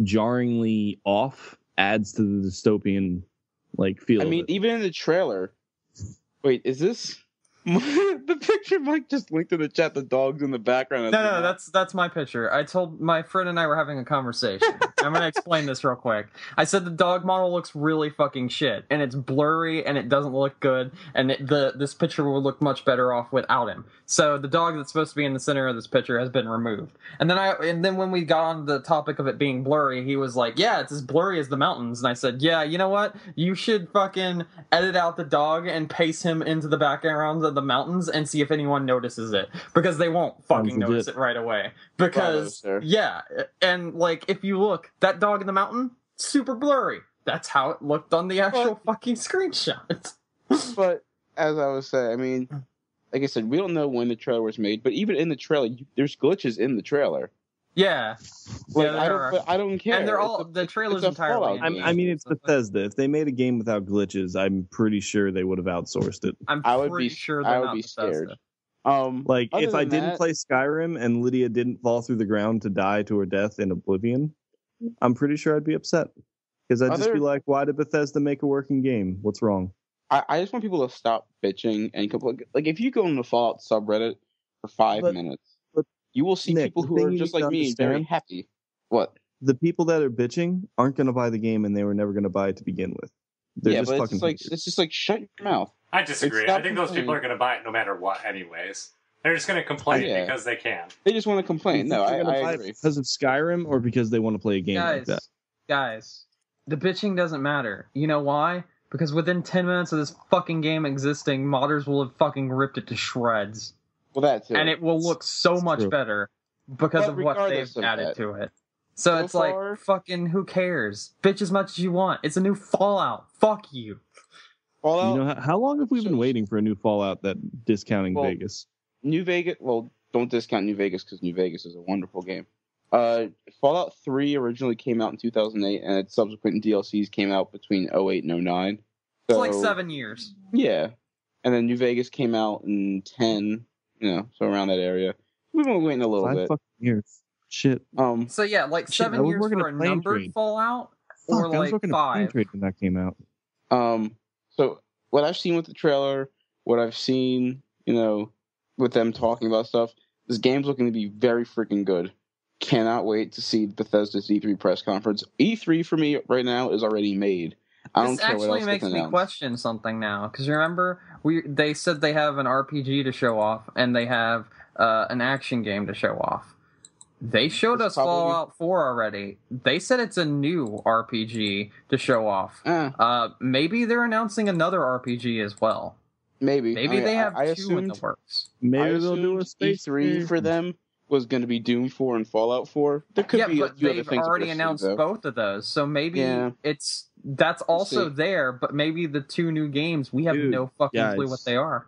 jarringly off adds to the dystopian like feel. I mean, even in the trailer. Wait, is this the picture Mike just linked in the chat? The dog's in the background. No, that's my picture. I told my friend and I were having a conversation. I'm gonna explain this real quick. I said the dog model looks really fucking shit, and it's blurry, and it doesn't look good, and this picture would look much better off without him. So the dog that's supposed to be in the center of this picture has been removed. And then when we got on the topic of it being blurry, he was like, "Yeah, it's as blurry as the mountains." And I said, "Yeah, you know what? You should fucking edit out the dog and paste him into the background of the mountains and see if anyone notices it, because they won't fucking notice it right away." Because and like if you look, that dog in the mountain, super blurry. That's how it looked on the actual fucking screenshot. But as I was saying, I mean, like I said, we don't know when the trailer was made, but even in the trailer, there's glitches in the trailer. Yeah, like, I don't care. And they're all the trailers entirely. I mean, it's Bethesda. If they made a game without glitches, I'm pretty sure they would have outsourced it. I would be scared. Like if I didn't play Skyrim and Lydia didn't fall through the ground to die to her death in Oblivion, I'm pretty sure I'd be upset because I'd just be like, "Why did Bethesda make a working game? What's wrong?" I just want people to stop bitching and complain. Like if you go on the Fallout subreddit for 5 minutes, you will see people who are just like me, very happy. What? The people that are bitching aren't going to buy the game, and they were never going to buy it to begin with. They're just fucking. It's just like shut your mouth. I disagree. I think those people are going to buy it no matter what, anyways. They're just going to complain because they can. They just want to complain. No, I agree. Because of Skyrim or because they want to play a game like that? Guys, the bitching doesn't matter. You know why? Because within 10 minutes of this fucking game existing, modders will have fucking ripped it to shreds. Well, that's it. And it will look so much better because of what they've added to it. So it's like, fucking who cares? Bitch as much as you want. It's a new Fallout. Fuck you. Fallout. You know, how long have we been waiting for a new Fallout that discounting Vegas? New Vegas, don't discount New Vegas because New Vegas is a wonderful game. Fallout 3 originally came out in 2008, and its subsequent DLCs came out between 08 and 09. So, it's like 7 years. Yeah. And then New Vegas came out in 10, so around that area. We've been waiting a little bit. 5 fucking years. Shit. So yeah, like 7 years for a numbered Fallout, or like 5. I was working a plane trade when that came out. So what I've seen with the trailer, what I've seen, with them talking about stuff, this game's looking to be very freaking good. Cannot wait to see Bethesda's E3 press conference. E3 for me right now is already made. I don't care what else makes me announce. Question something now, because remember they said they have an RPG to show off and they have an action game to show off. They showed us Fallout 4 already. They said it's a new RPG to show off. Maybe they're announcing another RPG as well. Maybe they have two in the works. Maybe they'll do a space E3 for them. Was going to be Doom 4 and Fallout 4. There could be a few other things. They've already announced both of those, so maybe that's also there. But maybe the two new games, we have no fucking clue what they are.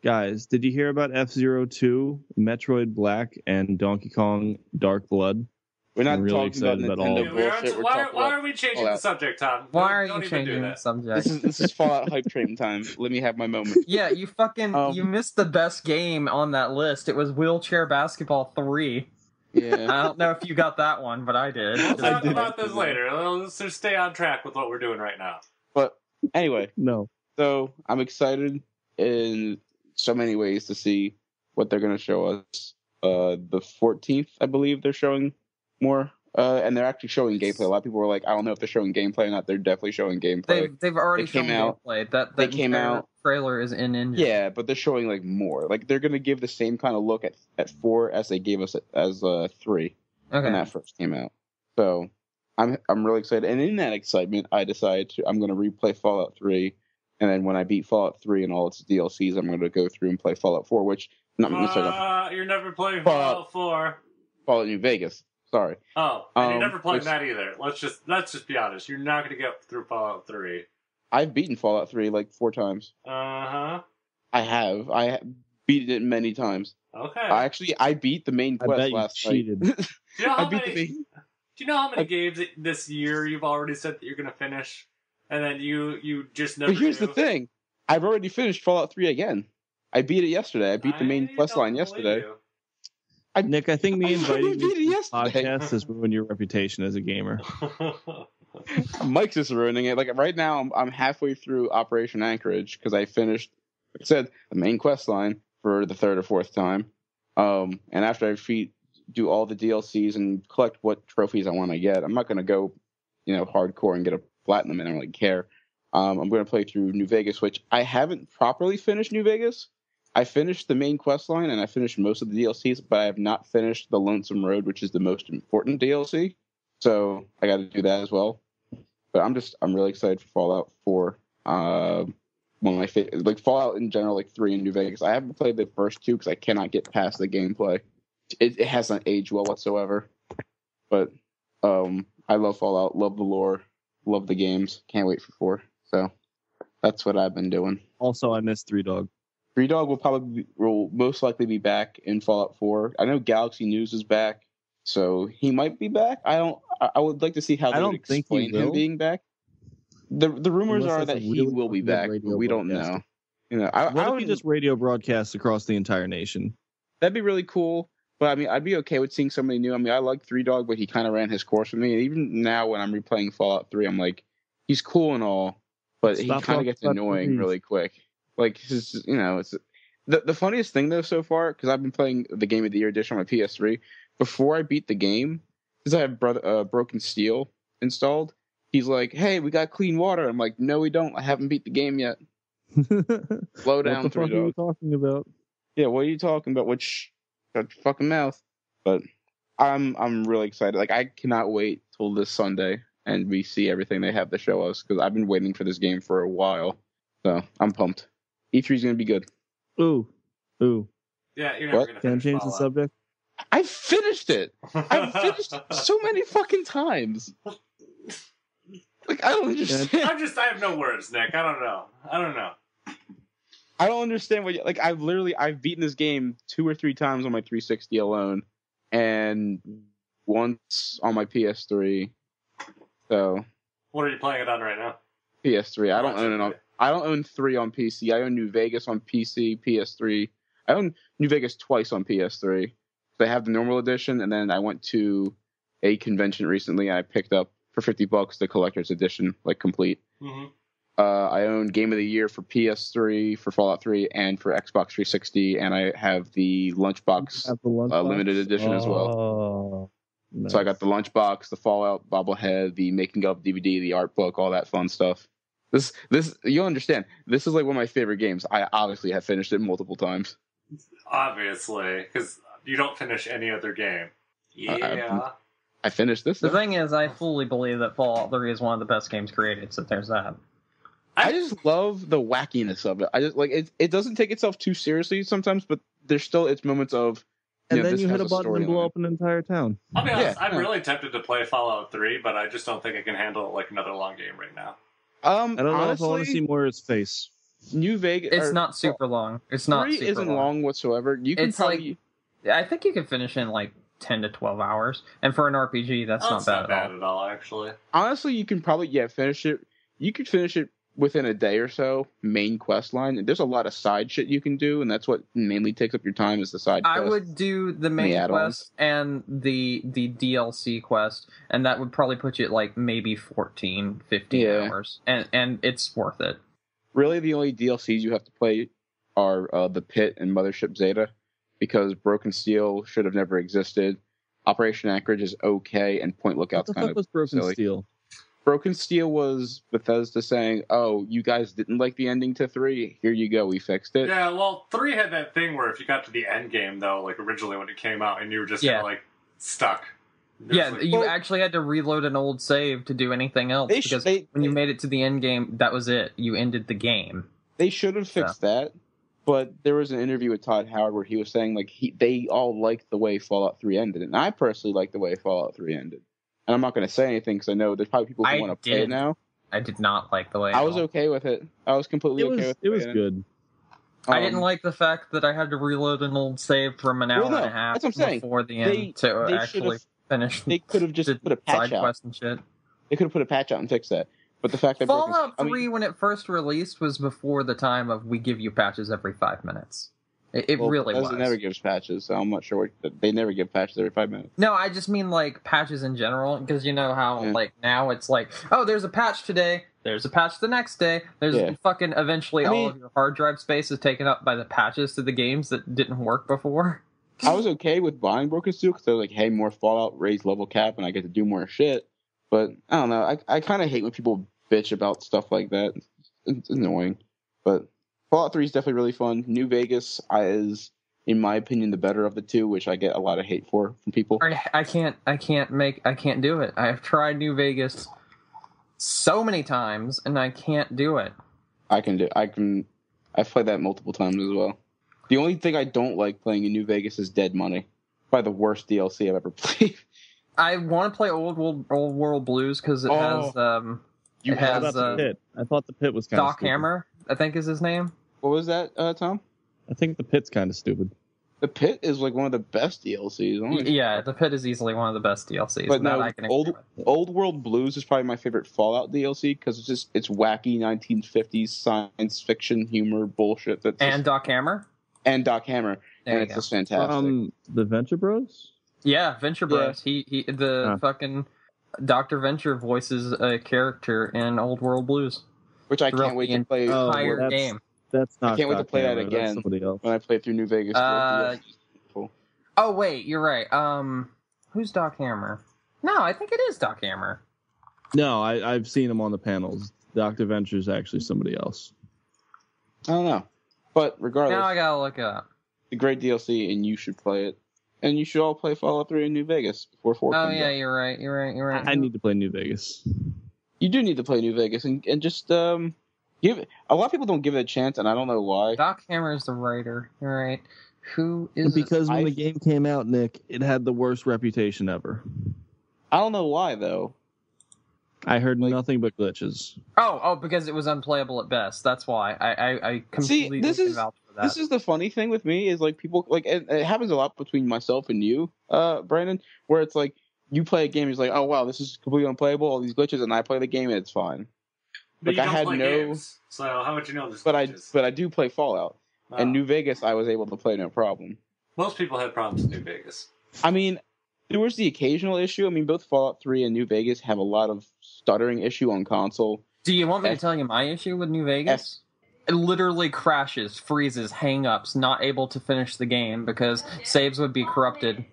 Guys, did you hear about F-Zero 2, Metroid Black, and Donkey Kong Dark Blood? We're not really excited about all of bullshit. Why are we changing the subject, Tom? Why are you changing the subject? This is Fallout hype train time. Let me have my moment. Yeah, you fucking you missed the best game on that list. It was Wheelchair Basketball 3. Yeah. I don't know if you got that one, but I did. We'll talk about this later. Let's just stay on track with what we're doing right now. But anyway, no. So I'm excited in so many ways to see what they're going to show us. The 14th, I believe they're showing more. And they're actually showing gameplay. A lot of people were like, I don't know if they're showing gameplay or not. They're definitely showing gameplay. They've already They came shown out- gameplay. That they came entire out- trailer is in engine. Yeah, but they're showing like more. Like they're going to give the same kind of look at 4 as they gave us as 3 when Okay. that first came out. So I'm really excited. And in that excitement, I decided I'm going to replay Fallout 3. And then when I beat Fallout 3 and all its DLCs, I'm going to go through and play Fallout 4, which not necessarily You're never playing Fallout 4. Fallout New Vegas. Sorry. Oh, and you're never playing which- that either. Let's just be honest. You're not going to get through Fallout 3. I've beaten Fallout 3 like 4 times. Uh-huh. I have. Beat it many times. Okay. I beat the main I quest bet you last cheated. night. Do you know I how beat many, the do main. you know how many games this year you've already said that you're going to finish? And then you just never But here's do? the thing. I've already finished Fallout 3 again. I beat it yesterday. I beat the main quest line don't yesterday. believe Nick, I think me I inviting beat it you to this yesterday. podcast has ruined your reputation as a gamer. you. Mike's just ruining it. Like right now, I'm halfway through Operation Anchorage because I finished, like I said, the main quest line for the 3rd or 4th time. And after I do all the DLCs and collect what trophies I want to get, I'm not going to go, hardcore and get a platinum. And I don't really care. I'm going to play through New Vegas, which I haven't properly finished New Vegas. I finished the main quest line and I finished most of the DLCs, but I have not finished the Lonesome Road, which is the most important DLC. So I got to do that as well. But I'm really excited for Fallout 4. One of my favorite, like Fallout in general, like 3 and New Vegas. I haven't played the first 2 because I cannot get past the gameplay. It hasn't aged well whatsoever. But I love Fallout, love the lore, love the games. Can't wait for 4. So that's what I've been doing. Also, I miss Three Dog. Three Dog will most likely be back in Fallout 4. I know Galaxy News is back, so he might be back. I would like to see how they would explain him being back. The rumors Unless are that's that a he really will be fucking back, good but radio we don't broadcast. know. What if would he just radio broadcasts across the entire nation? that'd be really cool. But I mean, I'd be okay with seeing somebody new. I mean, I like Three Dog, but he kind of ran his course with me. And even now, when I'm replaying Fallout 3, I'm like, he's cool and all, but he kind of gets annoying really quick. Like his, it's the funniest thing though so far, because I've been playing the Game of the Year edition on my PS3. Before I beat the game, because I have Broken Steel installed, he's like, "Hey, we got clean water." I'm like, "No, we don't. I haven't beat the game yet." Slow down, what the Three fuck are you Dog. talking about? Yeah, what are you talking about? Shut your fucking mouth. But I'm really excited. Like I cannot wait till this Sunday and we see everything they have to show us because I've been waiting for this game for a while. So I'm pumped. E3 is gonna be good. Ooh. Yeah, you're never What? going to Can I finish change the Fallout. subject? I finished it. I've finished so many fucking times. Like I don't understand. I have no words, Nick. I don't know. I don't understand what like I've beaten this game 2 or 3 times on my 360 alone, and once on my PS3. So What are you playing it on right now? PS3. I don't own it on. I don't own 3 on PC. I own New Vegas on PC, PS3. I own New Vegas twice on PS3. They have the normal edition, and then I went to a convention recently and I picked up for $50 the collector's edition, like complete. Mm-hmm. I own Game of the Year for PS3, for Fallout 3, and for Xbox 360, and I have the Lunchbox Have the lunchbox? limited edition as well. Oh, nice. So I got the Lunchbox, the Fallout bobblehead, the making of DVD, the art book, all that fun stuff. This you'll understand. This is like one of my favorite games. I obviously have finished it multiple times. Obviously, because you don't finish any other game. Yeah. I finished this. The Though. thing is, I fully believe that Fallout 3 is one of the best games created, so there's that. I just love the wackiness of it. I just like it. It doesn't take itself too seriously sometimes, but there's still its moments of. And then this you hit has a button and blow storyline. up an entire town. I'll be honest, Yeah, I'm yeah. really tempted to play Fallout 3, but I just don't think I can handle like another long game right now. I don't know honestly, if I want to see more of his face. New Vegas. It's not super long. It's not 3 super isn't long whatsoever. You can It's like- probably. I think you can finish in like 10 to 12 hours, and for an RPG, that's not bad at all. at all, actually. Honestly, you can probably finish it. You could finish it within a day or so. Main quest line. And there's a lot of side shit you can do, and that's what mainly takes up your time is the side. I quest. would do the main add-ons. quest and the DLC quest, and that would probably put you at like maybe 14, 15 hours, and it's worth it. Really, the only DLCs you have to play are the Pit and Mothership Zeta. because Broken Steel should have never existed. Operation Anchorage is okay, and Point Lookout's What the kind fuck of was Broken silly. Steel? Broken Steel was Bethesda saying, "Oh, you guys didn't like the ending to 3. Here you go, we fixed it." Yeah, well, 3 had that thing where if you got to the end game, though, like originally when it came out, and you were just kind of like stuck. Yeah, Like, you actually had to reload an old save to do anything else because when you made it to the end game, that was it. You ended the game. They should have fixed that, but there was an interview with Todd Howard where he was saying like they all liked the way Fallout 3 ended, and I personally like the way Fallout 3 ended. And I'm not going to say anything because I know there's probably people who want to play it now. I did not like the way. I was okay with it. I was completely okay with it. It was good. I didn't like the fact that I had to reload an old save from an hour and a half before the end to actually finish. They could have just put a patch side out. quest and shit. They could have put a patch out and fixed that. But the fact that Fallout 3, when it first released, was before the time of we give you patches every 5 minutes. It really was. It never gives patches, so I'm not sure. They never give patches every 5 minutes. No, I just mean like patches in general, because you know how like now it's like, oh, there's a patch today, there's a patch the next day, there's fucking eventually all of your hard drive space is taken up by the patches to the games that didn't work before. I was okay with buying Broken Steel because they're like, hey, more Fallout, raise level cap, and I get to do more shit. But I don't know. I kind of hate when people bitch about stuff like that. It's annoying. But Fallout 3 is definitely really fun. New Vegas is, in my opinion, the better of the two, which I get a lot of hate from people. I can't do it. I've tried New Vegas so many times, and I can't do it. I've played that multiple times as well. The only thing I don't like playing in New Vegas is Dead Money. Probably the worst DLC I've ever played. I want to play Old World Blues because it has the Pit. I thought the Pit was kind of Doc Hammer, I think is his name. What was that, Tom? I think the Pit's kind of stupid. The Pit is like one of the best DLCs. Yeah, the Pit is easily one of the best DLCs. But no, Old World Blues is probably my favorite Fallout DLC because it's wacky 1950s science fiction humor bullshit. Doc Hammer. And Doc Hammer. And it's just fantastic. The Venture Bros? Yeah, Venture Bros. Yeah. Fucking Dr. Venture voices a character in Old World Blues. Which I can't wait to play. Entire game. That's not. I can't wait to play that again when I play through New Vegas. Oh wait, you're right. Who's Doc Hammer? No, I think it is Doc Hammer. No, I've seen him on the panels. Dr. Venture is actually somebody else. I don't know, but regardless, now I gotta look it up. A great DLC, and you should play it. And you should all play Fallout 3 in New Vegas before 4 comes out. You're right. I need to play New Vegas. You do need to play New Vegas, and just give it. A lot of people don't give it a chance, and I don't know why. Doc Hammer is the writer. You're right. Who is because when the game came out, Nick, it had the worst reputation ever. I don't know why though. I heard nothing but glitches. Oh, because it was unplayable at best. That's why I completely vouch for that. This is the funny thing with me is like people like it happens a lot between myself and you, Brandon, where it's like you play a game, it's like, oh wow, this is completely unplayable, all these glitches, and I play the game and it's fine. But like I had games, so how would you know this? But I do play Fallout, and New Vegas I was able to play no problem. Most people had problems in New Vegas. I mean, there was the occasional issue. I mean, both Fallout 3 and New Vegas have a lot of stuttering issue on console. Do you want me to tell you my issue with New Vegas? It literally crashes, freezes, hang-ups, not able to finish the game because saves would be corrupted.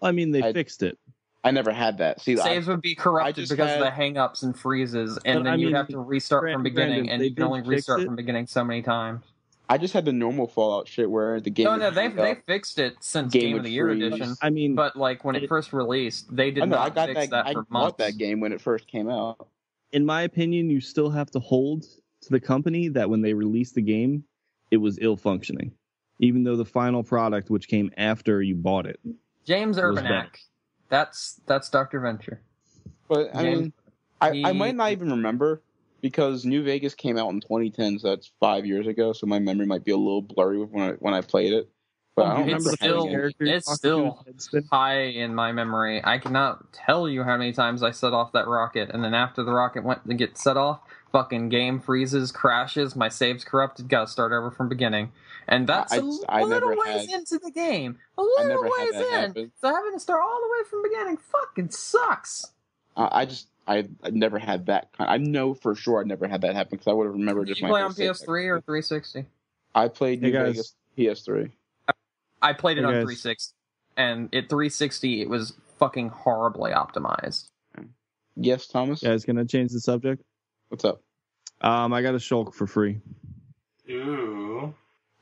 I mean, they fixed it. I never had that. See, saves would be corrupted because of the hang-ups and freezes, and then you'd have to restart from beginning, and you can only restart from beginning so many times. I just had the normal Fallout shit where the game. No, they fixed it since Game of the Year edition. I mean, but like when it first released, they did not fix that for months. I bought that game when it first came out. In my opinion, you still have to hold to the company that when they released the game, it was ill functioning, even though the final product, which came after you bought it, James Urbanek. That's Dr. Venture. But I mean, I might not even remember because New Vegas came out in 2010, so that's 5 years ago. So my memory might be a little blurry when I played it. But I don't remember. It's still high in my memory. I cannot tell you how many times I set off that rocket, and then after the rocket went to get set off, fucking game freezes, crashes, my save's corrupted, gotta start over from beginning. And that's a little ways into the game. A little ways in. So having to start all the way from beginning fucking sucks. I never had that I know for sure I never had that happen because I would have remembered. Did you play on PS3 or 360? I played New Vegas PS3. I played it Hey, on guys. 360, and at 360 it was fucking horribly optimized. Yes, Thomas. You guys gonna change the subject? What's up? I got a shulk for free. Ooh.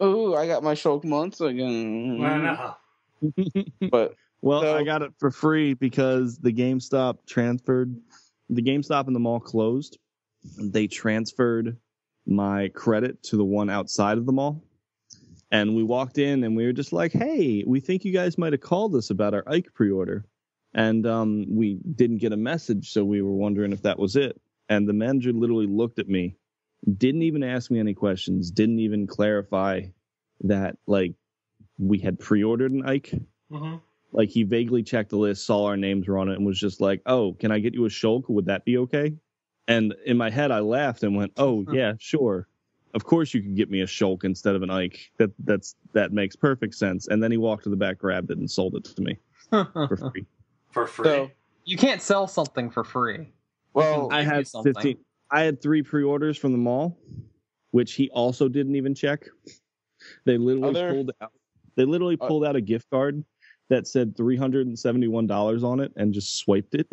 Oh, I got my Shulk months Well, again. no. But Well, So- I got it for free because the GameStop in the mall closed. They transferred my credit to the one outside of the mall. And we walked in and we were just like, hey, we think you guys might have called us about our Ike pre-order. And we didn't get a message, so we were wondering if that was it. And the manager literally looked at me, didn't even ask me any questions, didn't even clarify that, like, we had pre-ordered an Ike. Mm-hmm. Like, he vaguely checked the list, saw our names were on it, and was just like, oh, can I get you a shulk? Would that be okay? And in my head, I laughed and went, oh, yeah, sure. Of course you could get me a shulk instead of an Ike. That makes perfect sense. And then he walked to the back, grabbed it, and sold it to me for free. For free. So, You can't sell something for free. well, I Give you had something. 15. I had 3 pre-orders from the mall, which he also didn't even check. They literally pulled out a gift card that said $371 on it and just swiped it.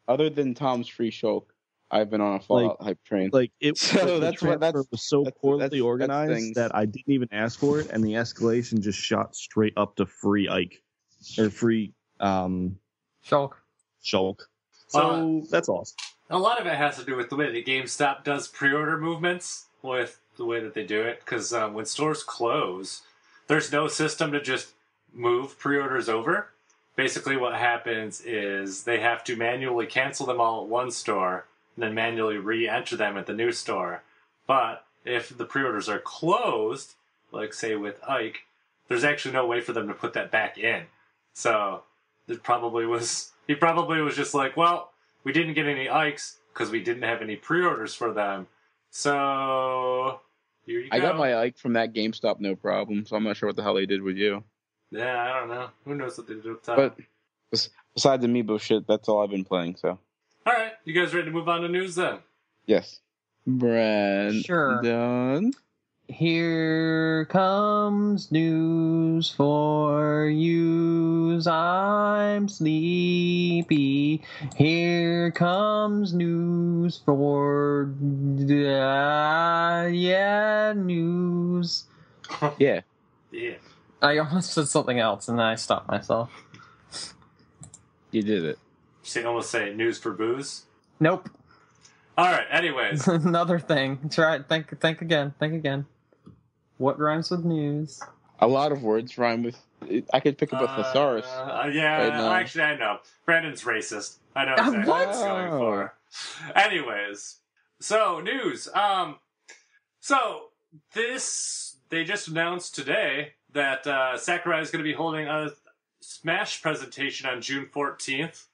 other than Tom's free Shulk, I've been on a Fallout hype train. Like it. So the that's what- transfer was so poorly that's organized things. that I didn't even ask for it, and the escalation just shot straight up to free Ike or free Shulk. shulk. So that's awesome. A lot of it has to do with the way that GameStop does pre-order movements, with the way that they do it. Because when stores close, there's no system to just move pre-orders over. Basically, what happens is they have to manually cancel them all at one store and then manually re-enter them at the new store. But if the pre-orders are closed, like say with Ike, there's actually no way for them to put that back in. So he probably was just like, well, we didn't get any Ikes because we didn't have any pre-orders for them. So here you go. I got my Ike from that GameStop, no problem. So I'm not sure what the hell they did with you. Yeah, I don't know. Who knows what they did with Tom? But besides the Amiibo shit, that's all I've been playing. So All right, you guys ready to move on to news then? yes, Brand Sure. done. Here comes news for yous. I'm sleepy. Here comes news for news. Yeah, Yeah. I almost said something else and then I stopped myself. you did it. Almost say news for booze. Nope. All right. Anyways, Another thing. Try it. Think again. Think again. What rhymes with news? A lot of words rhyme with. I could pick up a thesaurus. Yeah, Right now. actually, I know. Brandon's racist. I know exactly what he's going for. Anyways, so news. So they just announced today that Sakurai is going to be holding a Smash presentation on June 14th,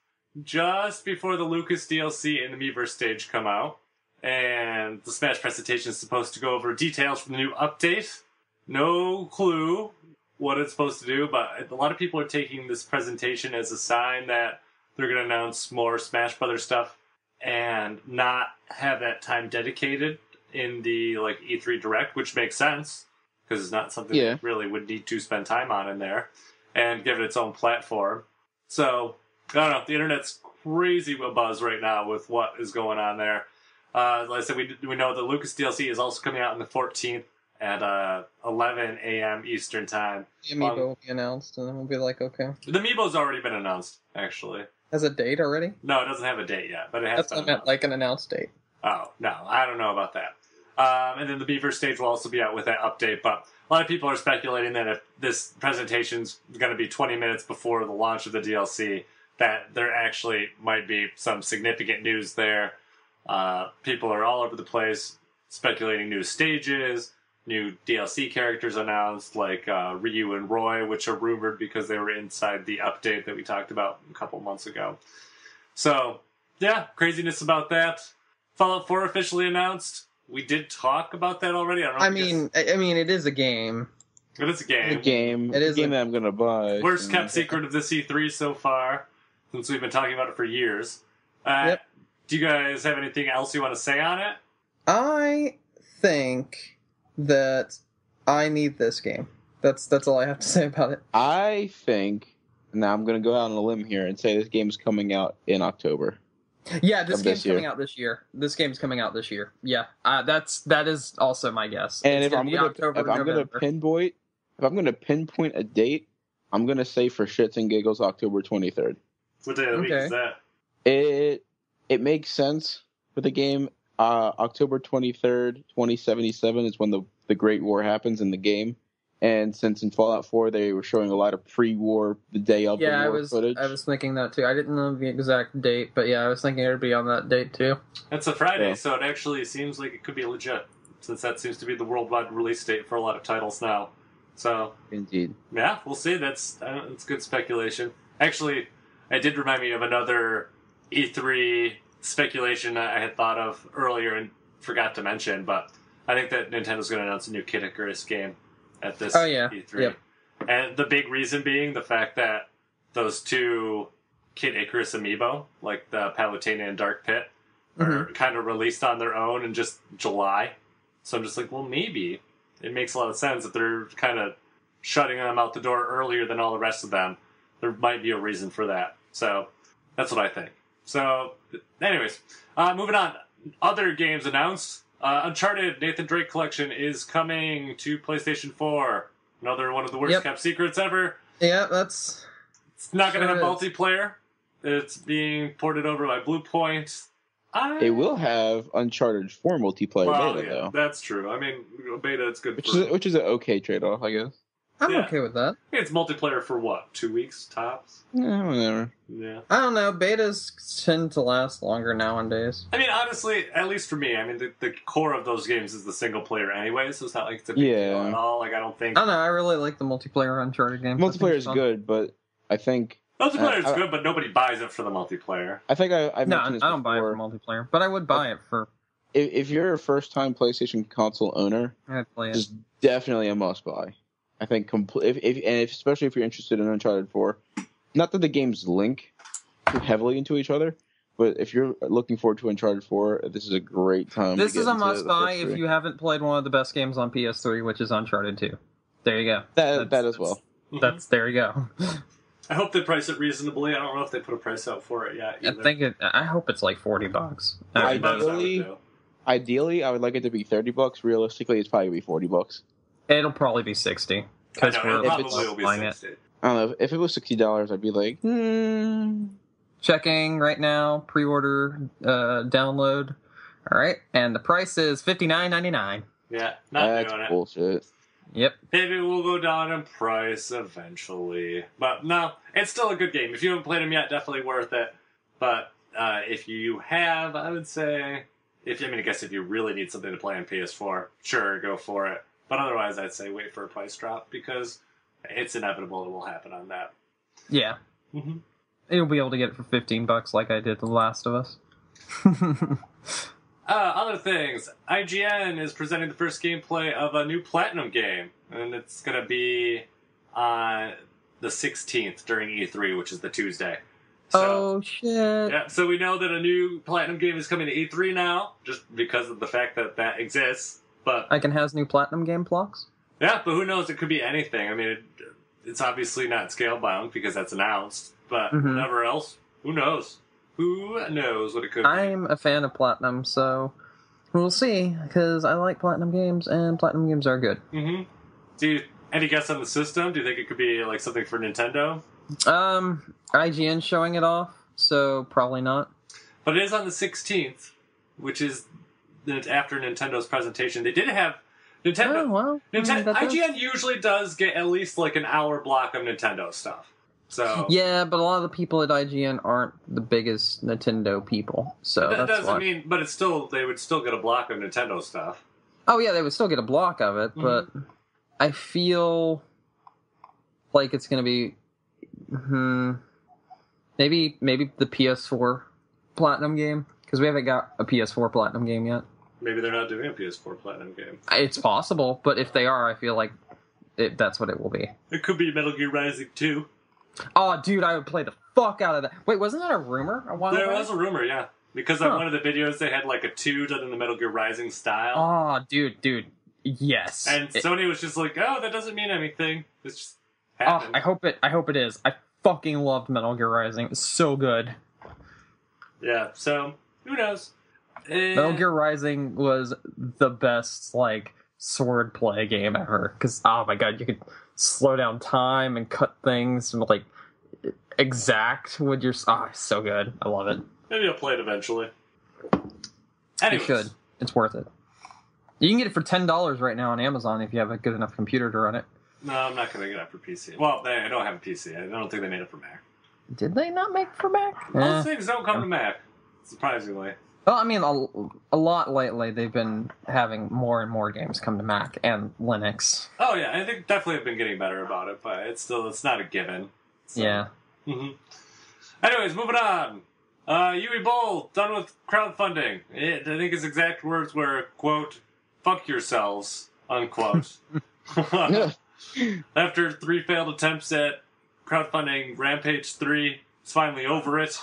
just before the Lucas DLC and the Miiverse stage come out. And the Smash presentation is supposed to go over details from the new update. No clue what it's supposed to do, but a lot of people are taking this presentation as a sign that they're going to announce more Smash Brothers stuff and not have that time dedicated in the E3 Direct, which makes sense because it's not something that really would need to spend time on in there, and give it its own platform. So I don't know. The internet's crazy abuzz right now with what is going on there. Like I said, we know the Lucas DLC is also coming out on the 14th at 11 a.m. Eastern Time. The Amiibo will be announced, and then we'll be like, okay. The Amiibo's already been announced, actually. Has a date already? No, it doesn't have a date yet, but it has That's been what I meant, announced. like an announced date. Oh, no, I don't know about that. And then the Beaver stage will also be out with that update, but a lot of people are speculating that if this presentation's going to be 20 minutes before the launch of the DLC, that there actually might be some significant news there. People are all over the place speculating new stages, new DLC characters announced, like Ryu and Roy, which are rumored because they were inside the update that we talked about a couple months ago. So, yeah, craziness about that. Fallout 4 officially announced. We did talk about that already. I mean, it is a game. It is a game. The game. It is the game a- that I'm gonna buy. Worst kept secret of the C3 so far, since we've been talking about it for years. Yep. Do you guys have anything else you want to say on it? I think that I need this game. That's all I have to say about it. I think, now I'm going to go out on a limb here and say this game is coming out in October. Yeah, this game's year. coming out this year. This game's coming out this year. Yeah, that is also my guess. And It's if I'm gonna going to pinpoint a date, I'm going to say for shits and giggles October 23rd. What day of the week is that? It makes sense for the game. October 23rd, 2077 is when the Great War happens in the game. And since in Fallout 4 they were showing a lot of pre-war, the day of the war footage. I was thinking that too. I didn't know the exact date, but yeah, I was thinking it would be on that date too. It's a Friday, Yeah. so it actually seems like it could be legit, since that seems to be the worldwide release date for a lot of titles now. So, Indeed. yeah, we'll see. It's good speculation. Actually, it did remind me of another E3 speculation I had thought of earlier and forgot to mention, but I think that Nintendo's going to announce a new Kid Icarus game at this E3. Yep. And the big reason being the fact that those two Kid Icarus amiibo, like the Palutena and Dark Pit, are kind of released on their own in just July. So I'm just like, well, maybe it makes a lot of sense that they're kind of shutting them out the door earlier than all the rest of them. There might be a reason for that. So that's what I think. So, anyways, moving on. Other games announced. Uncharted Nathan Drake Collection is coming to PlayStation 4. Another one of the worst kept secrets ever. Yeah, that's... It's not going to have multiplayer. It's being ported over by Blue Point. It will have Uncharted 4 multiplayer beta, though. That's true. I mean, beta, it's good which is an okay trade-off, I guess. I'm okay with that. It's multiplayer for what? 2 weeks tops? Yeah, whatever. Yeah. I don't know. Betas tend to last longer nowadays. I mean, honestly, at least for me, I mean, the core of those games is the single player anyway, so it's not like it's a big deal at all. Like, I don't think... I don't know. I really like the multiplayer Uncharted games. Multiplayer is good, but I think... Multiplayer is good, but nobody buys it for the multiplayer. I think I mentioned this I don't buy it for multiplayer, but I would buy it for... If you're a first-time PlayStation console owner, I'd play it. it's definitely a must-buy. I think, especially if you're interested in Uncharted 4, not that the games link too heavily into each other, but if you're looking forward to Uncharted 4, this is a great time. This is a must-buy if if you haven't played one of the best games on PS3, which is Uncharted 2. There you go. That as well. There you go. I hope they price it reasonably. I don't know if they put a price out for it yet either. I hope it's like $40. Ideally, I would like it to be $30. Realistically, it's probably gonna be $40. It'll probably be $60. I know, it probably will be $60. I don't know. If it was $60, I'd be like, Checking right now. Pre-order, download. All right, and the price is $59.99. Yeah, not that's doing it. bullshit. Yep. Maybe we'll go down in price eventually. But no, it's still a good game. If you haven't played them yet, definitely worth it. But if you have, I would say, I guess if you really need something to play on PS4, sure, go for it. But otherwise, I'd say wait for a price drop because it's inevitable it will happen on that. Yeah. Mm-hmm. You'll be able to get it for $15 like I did The Last of Us. Other things. IGN is presenting the first gameplay of a new Platinum game. And it's going to be on the 16th during E3, which is the Tuesday. So, shit. Yeah, so we know that a new Platinum game is coming to E3 now, just because of the fact that that exists. But Icon has new Platinum game blocks? Yeah, but who knows? It could be anything. I mean, it's obviously not scale-bound because that's announced. But whatever else, who knows? Who knows what it could be? I'm a fan of Platinum, so we'll see, because I like Platinum games, and Platinum games are good. Mm-hmm. Any guess on the system? Do you think it could be like something for Nintendo? IGN showing it off, so probably not. But it is on the 16th, which is after Nintendo's presentation. They did have Nintendo. Oh, well, IGN usually does get at least like an hour block of Nintendo stuff. So yeah, but a lot of the people at IGN aren't the biggest Nintendo people. So that that's doesn't why. mean, but they would still get a block of Nintendo stuff. Oh yeah, they would still get a block of it, but I feel like it's going to be maybe the PS4 Platinum game, because we haven't got a PS4 Platinum game yet. Maybe they're not doing a PS4 Platinum game. It's possible, but if they are, I feel like that's what it will be. It could be Metal Gear Rising 2. Oh, dude, I would play the fuck out of that. Wait, wasn't that a rumor a while There back? was a rumor, yeah. Because on one of the videos, they had like a 2 done in the Metal Gear Rising style. Oh, dude. Yes. And Sony was just like, oh, that doesn't mean anything. It's just Oh, happened. I hope it is. I fucking loved Metal Gear Rising. It's so good. Yeah, so, who knows? Metal Gear Rising was the best, like, sword play game ever. Because, oh my god, you could slow down time and cut things and, like, exact with your... Oh, it's so good. I love it. Maybe I'll play it eventually. You Anyways. should. It's worth it. You can get it for $10 right now on Amazon if you have a good enough computer to run it. No, I'm not going to get it for PC. Well, I don't have a PC. I don't think they made it for Mac. Did they not make it for Mac? Most things don't come to Mac, surprisingly. Well, I mean, a lot lately they've been having more and more games come to Mac and Linux. Oh, yeah, I think definitely have been getting better about it, but it's not a given. So. Yeah. Mm-hmm. Anyways, moving on. Uwe Boll, done with crowdfunding. I think his exact words were, quote, fuck yourselves, unquote. After 3 failed attempts at crowdfunding, Rampage 3 is finally over it,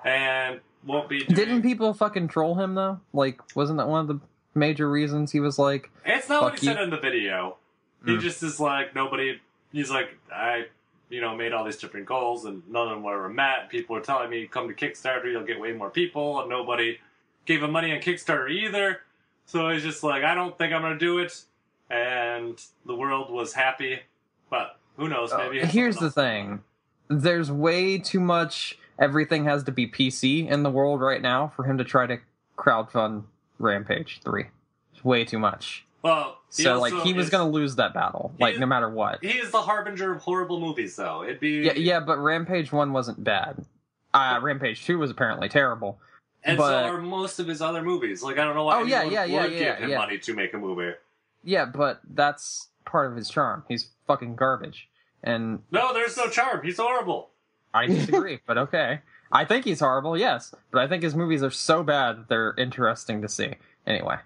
and won't be doing... Didn't people fucking troll him, though? Like, wasn't that one of the major reasons he was like... It's not what he you. said in the video. He just is like, nobody... He's like, I... made all these different goals, and none of them were met. People were telling me, come to Kickstarter, you'll get way more people, and nobody gave him money on Kickstarter either. So he's just like, I don't think I'm going to do it. And the world was happy. But who knows, maybe... Here's the thing. There's way too much everything has to be PC in the world right now for him to try to crowdfund Rampage 3. It's way too much. Well, he was going to lose that battle, no matter what. He is the harbinger of horrible movies, though. It'd be... Yeah, but Rampage 1 wasn't bad. Rampage 2 was apparently terrible. And so are most of his other movies. Like, I don't know why anyone would give him money to make a movie. Yeah, but that's part of his charm. He's fucking garbage. And no, there's no charm. He's horrible. I disagree, but okay. I think he's horrible, yes. But I think his movies are so bad that they're interesting to see. Anyway.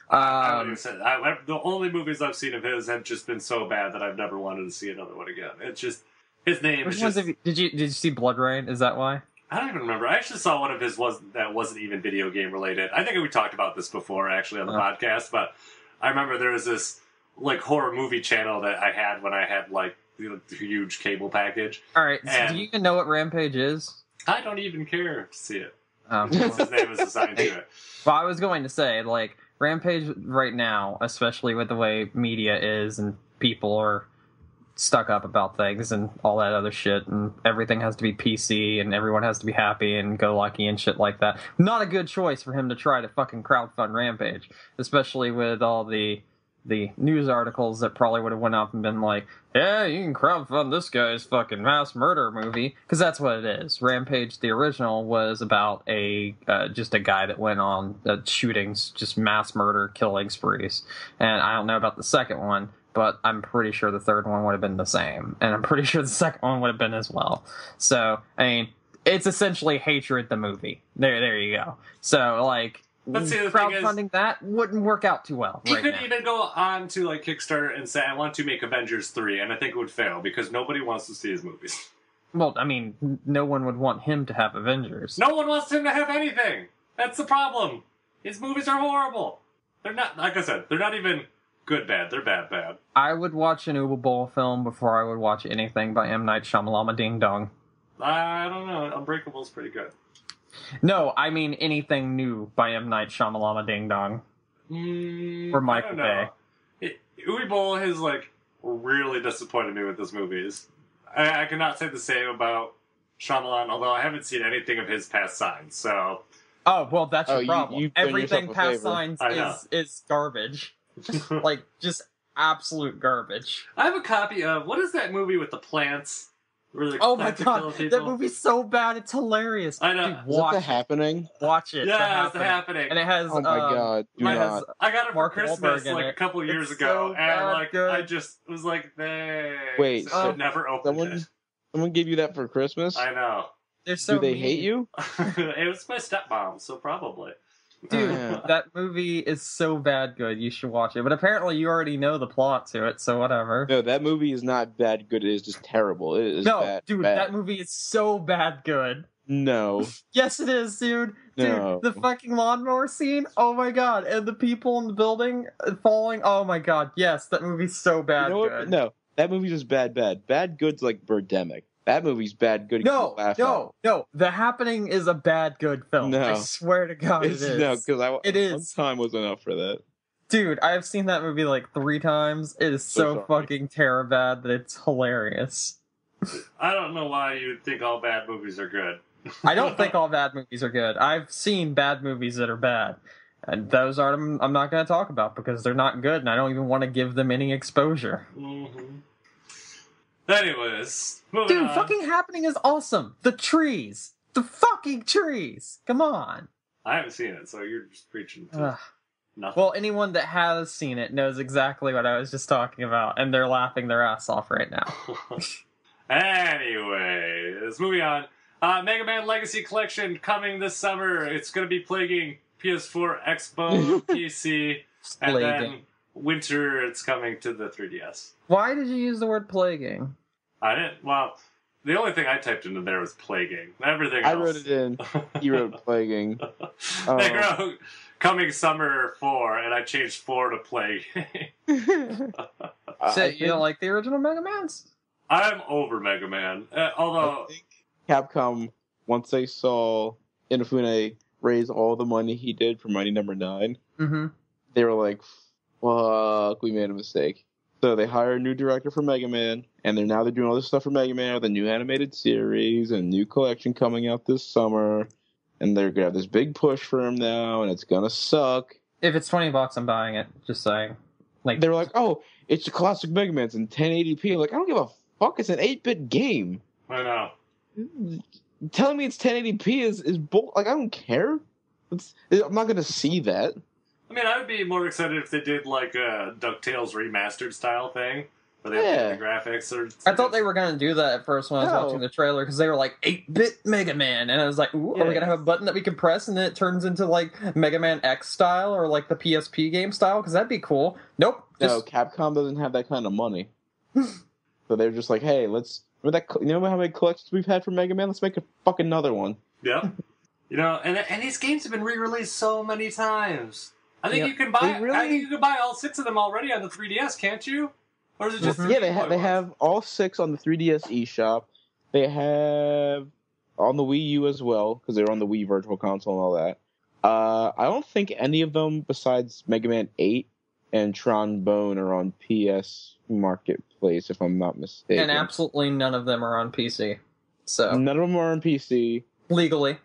I wouldn't even say that. The only movies I've seen of his have just been so bad that I've never wanted to see another one again. It's just... His name is just... Did you see Blood Rain? Is that why? I don't even remember. I actually saw one of his that wasn't even video game related. I think we talked about this before, actually, on the podcast, but I remember there was this, like, horror movie channel that I had when I had, like, the huge cable package. Alright, so do you even know what Rampage is? I don't even care to see it. His name is assigned to it. Well, I was going to say, like, Rampage right now, especially with the way media is and people are stuck up about things and all that other shit, and everything has to be PC and everyone has to be happy and go lucky and shit like that. Not a good choice for him to try to fucking crowdfund Rampage, especially with all the news articles that probably would have went up and been like, yeah, you can crowdfund this guy's fucking mass murder movie, because that's what it is. Rampage, the original, was about just a guy that went on shootings, just mass murder, killing sprees. And I don't know about the second one, but I'm pretty sure the third one would have been the same. And I'm pretty sure the second one would have been as well. So, I mean, it's essentially Hatred the movie. There you go. So, like... Let's see, crowdfunding that wouldn't work out too well. He couldn't even go on to like Kickstarter and say, I want to make Avengers 3, and I think it would fail because nobody wants to see his movies. Well, I mean, no one would want him to have Avengers. No one wants him to have anything! That's the problem! His movies are horrible! They're not, like I said, they're not even good bad, they're bad. I would watch an Uwe Boll film before I would watch anything by M. Night Shyamalan Ding Dong. I don't know, Unbreakable's pretty good. No, I mean anything new by M. Night Shyamalan Ding Dong. Or Michael Bay. Uwe Boll has, like, really disappointed me with his movies. I cannot say the same about Shyamalan, although I haven't seen anything of his past Signs, so... Oh, well, that's your problem. You everything past Signs is garbage. Like, just absolute garbage. I have a copy of... What is that movie with the plants? Oh my god, that movie's so bad, it's hilarious. I know. Dude, watch The Happening? Watch it. Yeah, it's The Happening. And it has... Oh my god, do not. I got it for Mark Christmas Wahlberg like a couple years ago, so and good. I just was like, thanks. Wait, so I never opened it. Someone gave you that for Christmas? I know. They're so Do they mean. hate you? It was my stepmom, so probably. Dude, Yeah. that movie is so bad good, you should watch it. But apparently you already know the plot to it, so whatever. No, that movie is not bad good, it is just terrible. It is No, bad, dude, bad. that movie is so bad good. No. Yes, it is, dude. No. Dude, the fucking lawnmower scene. Oh my god, and the people in the building falling. Oh my god, yes, that movie's so bad. You know what? Good. No, that movie's just bad. Bad good's like Birdemic. That movie's bad good. No. The Happening is a bad good film. No. I swear to God, it is. No, because It is. one time was enough for that. Dude, I've seen that movie like 3 times. It is so sorry. fucking terror bad that it's hilarious. I don't know why you think all bad movies are good. I don't think all bad movies are good. I've seen bad movies that are bad. And those are I'm not going to talk about because they're not good and I don't even want to give them any exposure. Mm-hmm. Anyways, moving Dude, on. fucking Happening is awesome. The trees. The fucking trees. Come on. I haven't seen it, so you're just preaching to nothing. Well, anyone that has seen it knows exactly what I was just talking about, and they're laughing their ass off right now. Anyways, moving on. Mega Man Legacy Collection coming this summer. It's going to be plaguing PS4, Xbox, PC, and then winter it's coming to the 3DS. Why did you use the word plaguing? I didn't. Well, the only thing I typed into there was plaguing. Everything else. I wrote it in. You wrote plaguing. They wrote coming summer 4, and I changed 4 to plague. So you don't like the original Mega Mans? I'm over Mega Man. Although I think Capcom, once they saw Inafune raise all the money he did for Mighty Number 9, they were like, fuck, we made a mistake. So they hired a new director for Mega Man, and they're doing all this stuff for Mega Man with a new animated series and a new collection coming out this summer. And they're gonna have this big push for him now, and it's gonna suck. If it's $20, I'm buying it. Just saying. Like they were like, "Oh, it's a classic Mega Man's in 1080p." I'm like, I don't give a fuck. It's an 8-bit game. I know. Telling me it's 1080p is bull. Like, I don't care. I'm not gonna see that. I mean, I would be more excited if they did like a DuckTales remastered style thing. Where they updated the graphics or I thought they were going to do that at first when I was watching the trailer, because they were like, 8-bit Mega Man, and I was like, ooh, are we going to have a button that we can press and then it turns into like Mega Man X style or like the PSP game style? Because that'd be cool. Nope. No, Capcom doesn't have that kind of money. So they're just like, hey, let's... You know how many collections we've had for Mega Man? Let's make a fucking another one. Yeah. You know, and these games have been re-released so many times. I think you can buy. I think you can buy all 6 of them already on the 3DS, can't you? Or is it just they have all 6 on the 3DS eShop. They have on the Wii U as well because they're on the Wii Virtual Console and all that. I don't think any of them besides Mega Man 8 and Trombone are on PS Marketplace, if I'm not mistaken. And absolutely none of them are on PC. So none of them are on PC legally.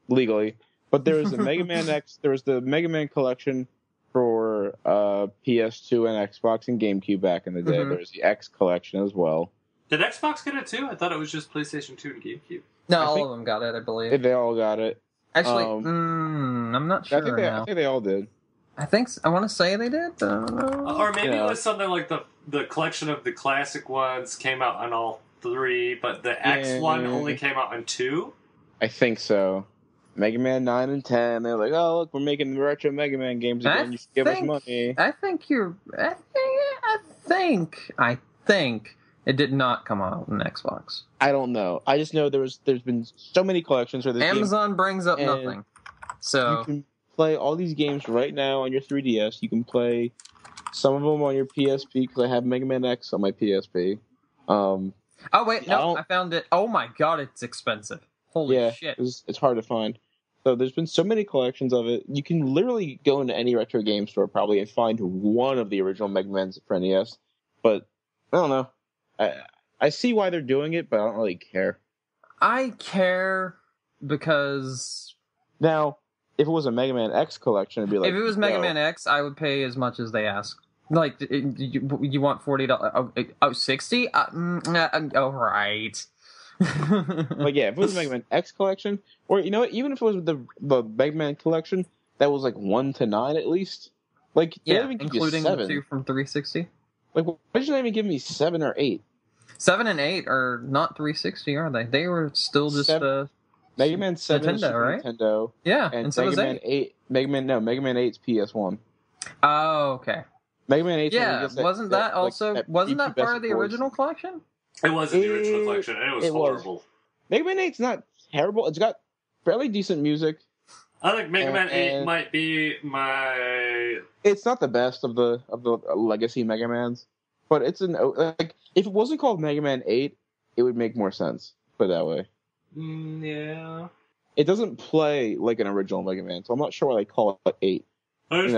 Legally. But there was the Mega Man X. There was the Mega Man collection for PS2 and Xbox and GameCube back in the day. There was the X collection as well. Did Xbox get it too? I thought it was just PlayStation 2 and GameCube. No, all of them got it, I believe. They all got it. Actually, I'm not sure. I think they all did. I want to say they did. Or maybe it was something like the collection of the classic ones came out on all 3, but the X one only came out on 2. I think so. Mega Man 9 and 10, they're like, oh, look, we're making retro Mega Man games again. You should give us money. I think it did not come out on Xbox. I don't know. I just know there's been so many collections where Amazon brings up nothing. So you can play all these games right now on your 3DS. You can play some of them on your PSP because I have Mega Man X on my PSP. Oh wait, no, I found it. Oh my god, it's expensive. Holy shit. It's hard to find. So there's been so many collections of it. You can literally go into any retro game store probably and find one of the original Mega Mans for NES. But I don't know. I see why they're doing it, but I don't really care. I care because... Now, if it was a Mega Man X collection, it'd be like... If it was Mega Man X, I would pay as much as they ask. Like, you want $40? Oh, 60? All right. But yeah, if it was Mega Man X collection, or you know what, even if it was the Mega Man collection, that was like 1 to 9 at least. Like, including the 2 from 360. Like, why did you not even give me 7 or 8? 7 and 8 are not 360, are they? They were still just Mega Man 7 Nintendo, right? Nintendo. Yeah, and so Mega Man 8. Mega Man 8's PS1. Oh, okay. Mega Man 8. Wasn't that part of the original collection? It was in the original collection, and it was horrible. Mega Man 8's not terrible. It's got fairly decent music. I think Mega Man 8 and might be my... It's not the best of the legacy Mega Mans, but it's like if it wasn't called Mega Man 8, it would make more sense. Put it that way. Yeah. It doesn't play like an original Mega Man, so I'm not sure why they call it 8. I just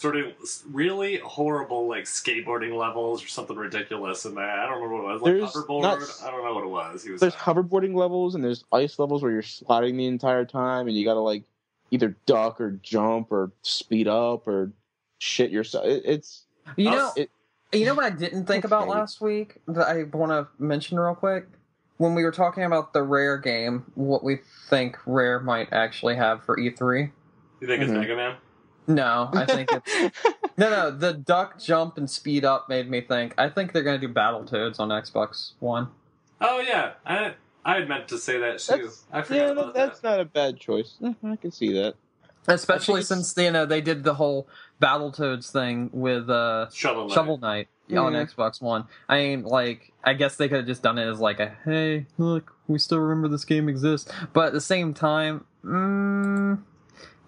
remember really horrible like skateboarding levels or something ridiculous in that. I don't remember what it was. Like hoverboard? I don't know what it was. There's hoverboarding levels and there's ice levels where you're sliding the entire time and you gotta like either duck or jump or speed up or shit yourself. You know what I didn't think about last week that I want to mention real quick? When we were talking about the Rare game, what we think Rare might actually have for E3. You think it's Mega Man? No, I think it's... No, the duck, jump, and speed up made me think. I think they're going to do Battletoads on Xbox One. Oh, yeah. I had meant to say that, too. I forgot about that. That's not a bad choice. I can see that. Especially since, they did the whole Battletoads thing with Shovel Knight on Xbox One. I mean, like, I guess they could have just done it as like a, hey, look, we still remember this game exists. But at the same time,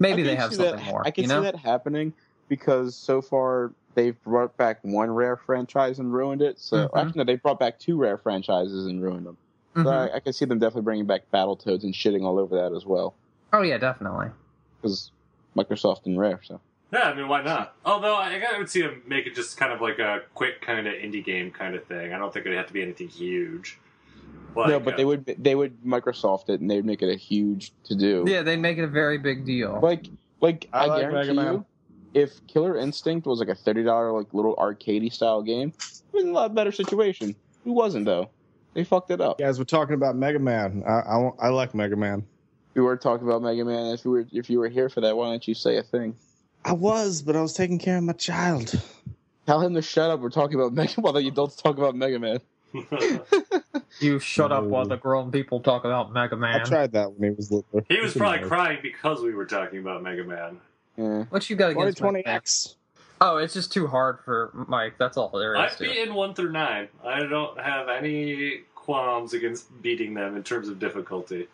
maybe they have something more. I can see that happening because so far they've brought back one Rare franchise and ruined it. So actually, no, they brought back 2 Rare franchises and ruined them. So I can see them definitely bringing back Battletoads and shitting all over that as well. Oh yeah, definitely. Because Microsoft and Rare, so. Yeah, I mean, why not? Although I would see them make it just kind of like a quick kind of indie game kind of thing. I don't think it'd have to be anything huge. Like, no, but they would Microsoft it and they'd make it a huge to do. Yeah, they'd make it a very big deal. Like I guarantee you, if Killer Instinct was like a $30 like little arcadey style game, it was in a lot better situation. It wasn't though. They fucked it up. Guys, we're talking about Mega Man. I like Mega Man. We were talking about Mega Man. If you were here for that, why don't you say a thing? I was, but I was taking care of my child. Tell him to shut up. We're talking about Mega while the adults talk about Mega Man. You shut up while the grown people talk about Mega Man. I tried that when he was little. He was probably crying because we were talking about Mega Man. Yeah. What you got against 20X? Oh, it's just too hard for Mike. That's all there is. I've beaten 1 through 9. I don't have any qualms against beating them in terms of difficulty.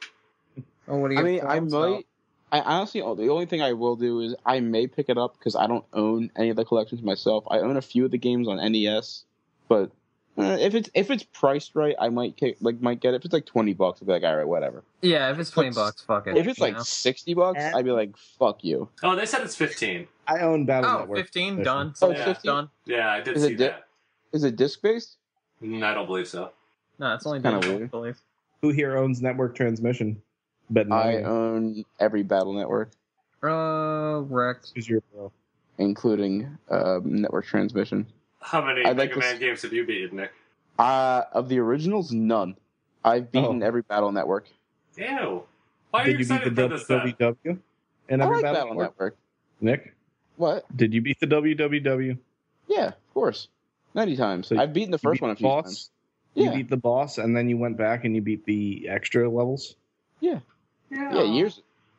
Oh, what do you? I mean, I might. I honestly, the only thing I will do is I may pick it up because I don't own any of the collections myself. I own a few of the games on NES, but if it's priced right, I might get it. If it's like $20, I'll be like, all right, whatever. Yeah, if it's $20, fuck it. If it's like $60, I'd be like, fuck you. Oh, they said it's 15. I own Battle Network. 15 done. Oh, yeah. 15? Done. Yeah, I did see that. Is it disc based? I don't believe so. No, it's only Kinda done. weird. I believe. Who here owns Network Transmission? I own every Battle Network. Wrecked. Who's your bro? Including Network Transmission. How many Mega Man games have you beaten, Nick? Of the originals, none. I've beaten every Battle Network. Ew. Why are you Did you beat excited the for this then? WWW? And I every like Battle Battle Network. Nick, What? did you beat the WWW? Yeah, of course. Many times. So I've beaten the first one a few times. You Yeah. beat the boss, and then you went back and you beat the extra levels? Yeah,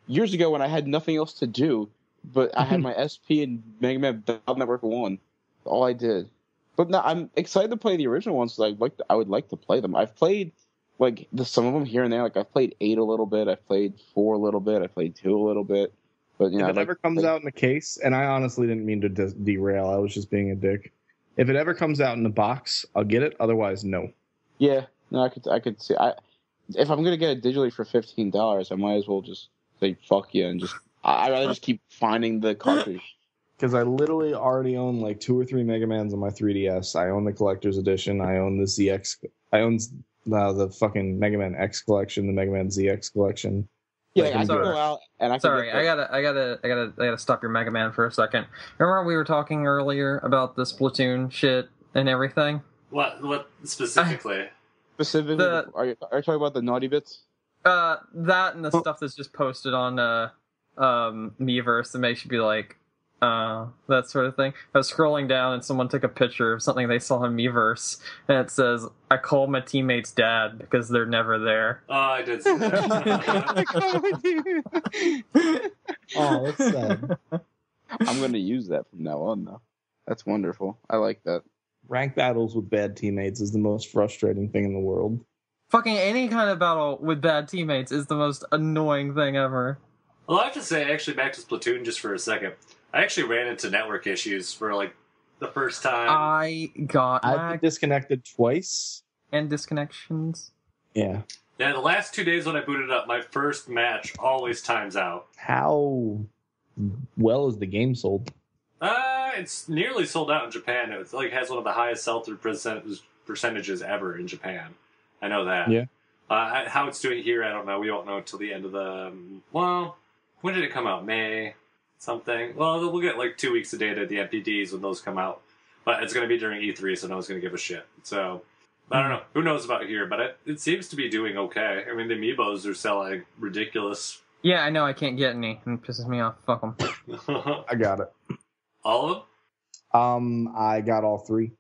years ago when I had nothing else to do, but I had my SP and Mega Man Battle Network 1. All I did. But now I'm excited to play the original ones. I would like to play them. I've played some of them here and there. Like I've played 8 a little bit. I've played 4 a little bit. I played 2 a little bit. But if it ever comes out in a case, and I honestly didn't mean to derail. I was just being a dick. If it ever comes out in a box, I'll get it. Otherwise, no. Yeah, no, I could see. If I'm gonna get it digitally for $15, I might as well just say fuck you and just. I'd rather just keep finding the cartridge. Because I literally already own like 2 or 3 Mega Mans on my 3DS. I own the collector's edition. I own the ZX. I own the fucking Mega Man X collection, the Mega Man ZX collection. Yeah, I can go out and I gotta stop your Mega Man for a second. Remember we were talking earlier about the Splatoon shit and everything? What specifically? Specifically, are you talking about the naughty bits? That and the stuff that's just posted on Miiverse that makes you be like, that sort of thing. I was scrolling down and someone took a picture of something they saw on Miiverse, and it says, "I call my teammates dad because they're never there." Oh, I did see that. Oh, that's sad. I'm going to use that from now on, though. That's wonderful. I like that. Rank battles with bad teammates is the most frustrating thing in the world. Fucking any kind of battle with bad teammates is the most annoying thing ever. Well, I have to say, actually, back to Splatoon just for a second. I actually ran into network issues for, like, the first time. I got I've been lag disconnected twice. and disconnections. Yeah. Yeah, the last 2 days when I booted up, my first match always times out. How well is the game sold? It's nearly sold out in Japan. It's like has one of the highest sell-through percentages ever in Japan. I know that. Yeah. How it's doing here, I don't know. We won't know until the end of the... Well, when did it come out? May? Something? Well, we'll get like 2 weeks of data at the MPDs when those come out. But it's going to be during E3, so no one's going to give a shit. So, I don't know. Who knows about here? But it seems to be doing okay. I mean, the amiibos are selling ridiculous. Yeah, I know. I can't get any. It pisses me off. Fuck them. I got it. All of them? I got all 3.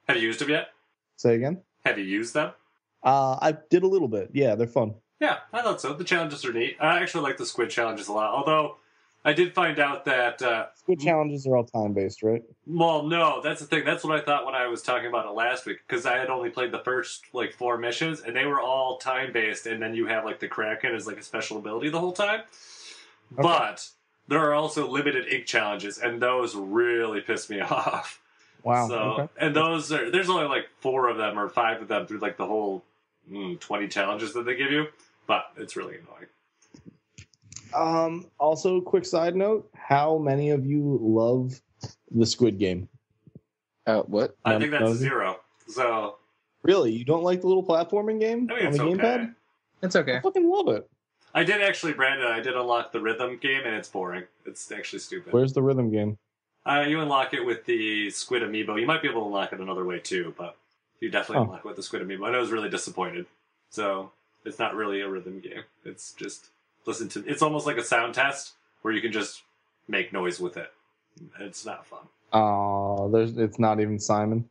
Have you used them yet? Say again? Have you used them? I did a little bit. Yeah, they're fun. Yeah, I thought so. The challenges are neat. I actually like the squid challenges a lot. Although, I did find out that... Squid challenges are all time-based, right? Well, no, that's the thing. That's what I thought when I was talking about it last week, because I had only played the first, 4 missions, and they were all time-based, and then you have, the Kraken as, a special ability the whole time. Okay. But there are also limited ink challenges, and those really piss me off. Wow. So, okay. And those are... There's only, 4 of them or 5 of them through, the whole 20 challenges that they give you, but it's really annoying. Also, quick side note, how many of you love the Squid Game? What? I think that's 0. So... Really? You don't like the little platforming game I mean, on it's the okay. gamepad? It's okay. I fucking love it. I did actually, Brandon, I did unlock the rhythm game, and it's boring. It's actually stupid. Where's the rhythm game? You unlock it with the Squid Amiibo. You might be able to unlock it another way, too, but you definitely unlock it with the Squid Amiibo. And I was really disappointed. So, it's not really a rhythm game. It's just, listen to... It's almost like a sound test, where you can just make noise with it. It's not fun. It's not even Simon.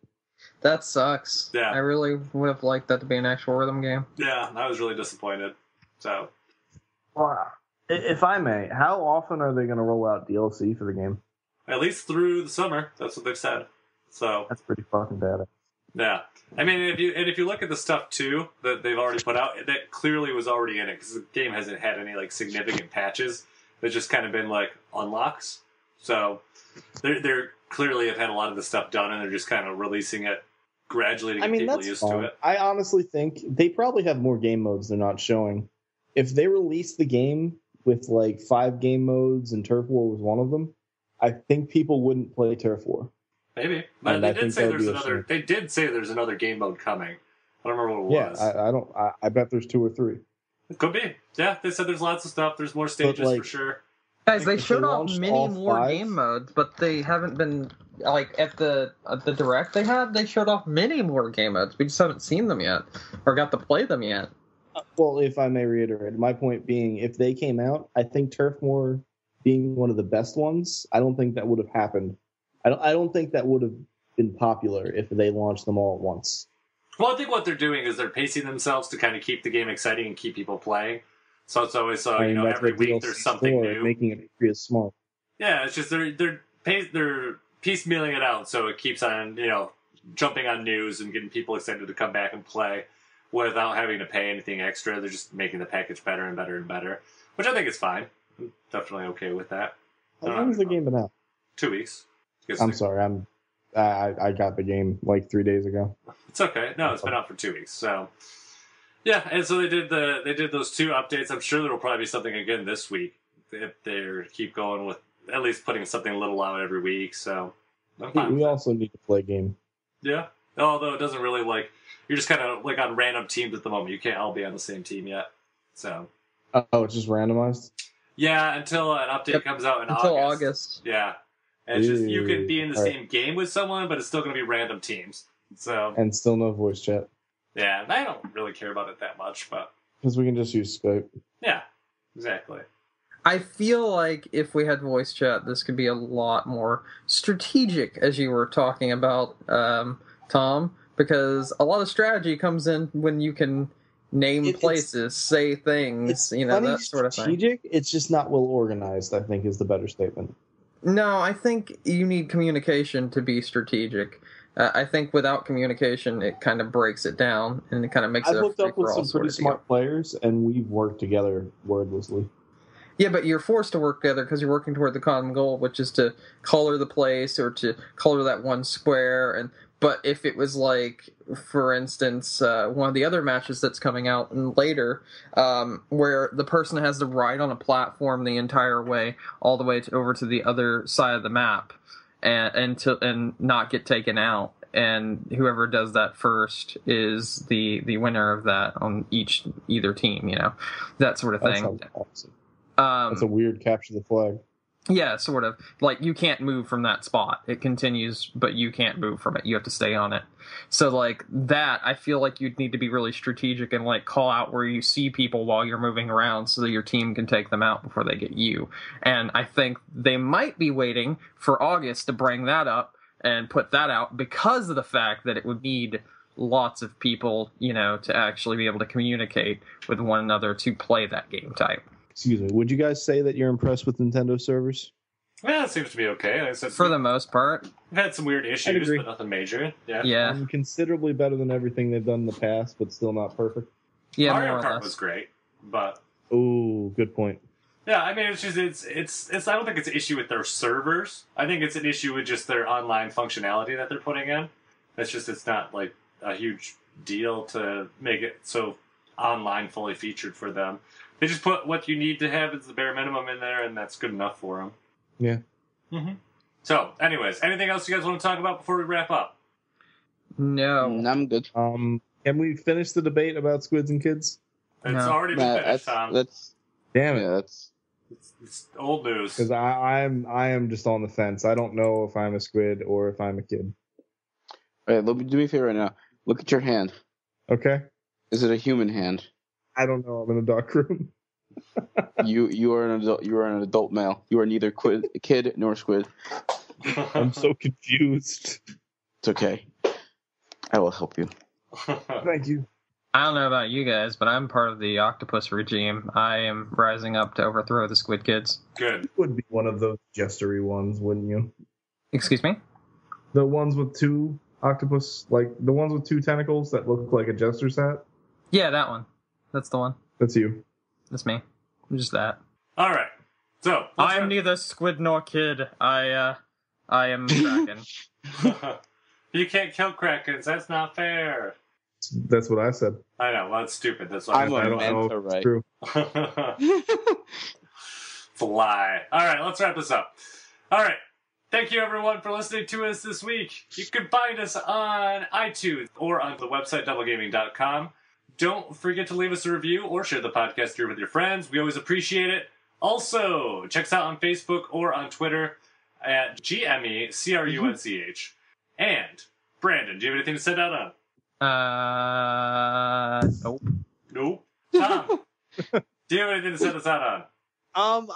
That sucks. Yeah. I really would have liked that to be an actual rhythm game. Yeah, I was really disappointed. So... Wow. If I may, how often are they going to roll out DLC for the game? At least through the summer. That's what they've said. So... That's pretty fucking bad. Yeah. I mean, if you look at the stuff, too, that they've already put out, that clearly was already in it, because the game hasn't had any, significant patches. They've just kind of been, unlocks. So, they're clearly have had a lot of the stuff done, and they're just kind of releasing it gradually to get people used to it. I honestly think they probably have more game modes they're not showing. If they release the game with, 5 game modes, and Turf War was one of them, I think people wouldn't play Turf War. Maybe, but they did say there's another. They did say there's another game mode coming. I don't remember what it was. Yeah, I don't. I bet there's 2 or 3. It could be. Yeah, they said there's lots of stuff. There's more stages for sure. Guys, they showed off launched many all more 5? game modes, but they haven't been at the direct they had. They showed off many more game modes. We just haven't seen them yet or got to play them yet. Well, if I may reiterate, my point being, if they came out, I think Turf War being one of the best ones, I don't think that would have happened. I don't think that would have been popular if they launched them all at once. Well, I think what they're doing is they're pacing themselves to kind of keep the game exciting and keep people playing. So it's always every week there's something new, making it real smart. Yeah, it's just they're piecemealing it out, so it keeps on jumping on news and getting people excited to come back and play without having to pay anything extra. They're just making the package better and better and better, which I think is fine. I'm definitely okay with that. How long has the game been out? 2 weeks. I'm sorry, I got the game 3 days ago. It's okay. No, it's been out for 2 weeks. So yeah, and so they did those 2 updates. I'm sure there will probably be something again this week if they keep going with at least putting something a little out every week. So I'm fine. We also need to play a game. Yeah, although it doesn't really you're just kind of on random teams at the moment. You can't all be on the same team yet. So it's just randomized. Yeah, until an update comes out in until August. Yeah. And it's just you can be in the same game with someone, but it's still going to be random teams. So and still no voice chat. Yeah, I don't really care about it that much, but because we can just use Skype. Yeah, exactly. I feel like if we had voice chat, this could be a lot more strategic, as you were talking about, Tom. Because a lot of strategy comes in when you can name places, say things, that sort of thing. Strategic. It's just not well organized, I think, is the better statement. No, I think you need communication to be strategic. I think without communication, it kind of breaks it down, and it kind of makes I've it a hooked up with free-for-all some sort pretty of deal. smart players, and we've worked together wordlessly. Yeah, but you're forced to work together because you're working toward the common goal, which is to color the place or to color that one square. But if it was like, for instance, one of the other matches that's coming out later, where the person has to ride on a platform the entire way, all the way over to the other side of the map, and not get taken out, and whoever does that first is the winner of that on either team, that sort of That thing. sounds awesome. That's a weird capture the flag. Yeah, sort of. Like, you can't move from that spot. It continues, but you can't move from it. You have to stay on it. So, like, that, I feel like you'd need to be really strategic and, like, call out where you see people while you're moving around so that your team can take them out before they get you. And I think they might be waiting for August to bring that up and put that out because of the fact that it would need lots of people, to actually be able to communicate with one another to play that game type. Excuse me. Would you guys say that you're impressed with Nintendo servers? Yeah, it seems to be okay. Like I said, For the most part. we've had some weird issues, agree. but nothing major. Yeah. Yeah. Considerably better than everything they've done in the past, but still not perfect. Yeah, Mario more or Kart less. was great, but Ooh, good point. yeah, I mean, it's just it's. I don't think it's an issue with their servers. I think it's an issue with just their online functionality that they're putting in. It's not like a huge deal to make it so online fully featured for them. They just put what you need to have as the bare minimum in there, and that's good enough for them. Yeah. Mm-hmm. So, anyways, anything else you guys want to talk about before we wrap up? No. I'm good. Can we finish the debate about squids and kids? It's No. already been finished, Tom. Damn it. It's old news. Because I am just on the fence. I don't know if I'm a squid or if I'm a kid. All right, do me a favor right now. Look at your hand. Okay? Is it a human hand? I don't know. I'm in a dark room. You are an adult. You are an adult male. You are neither kid nor squid. I'm so confused. It's okay. I will help you. Thank you. I don't know about you guys, but I'm part of the octopus regime. I am rising up to overthrow the squid kids. Good. You would be one of those jestery ones, wouldn't you? Excuse me? The ones with two octopus, like the ones with two tentacles that look like a jester's hat? Yeah, that one. That's the one. That's you. That's me. I'm just that. All right. So I am neither squid nor kid. I am Kraken. You can't kill Krakens. That's not fair. That's what I said. I know. Well, that's stupid. That's why I'm I a don't know manta if it's ray. true. It's a lie. All right, let's wrap this up. All right. Thank you, everyone, for listening to us this week. You can find us on iTunes or on the website, doublegaming.com. Don't forget to leave us a review or share the podcast here with your friends. We always appreciate it. Also, check us out on Facebook or on Twitter at GMECRUNCH. And, Brandon, do you have anything to send out on? Nope. Nope. Tom, do you have anything to send us out on?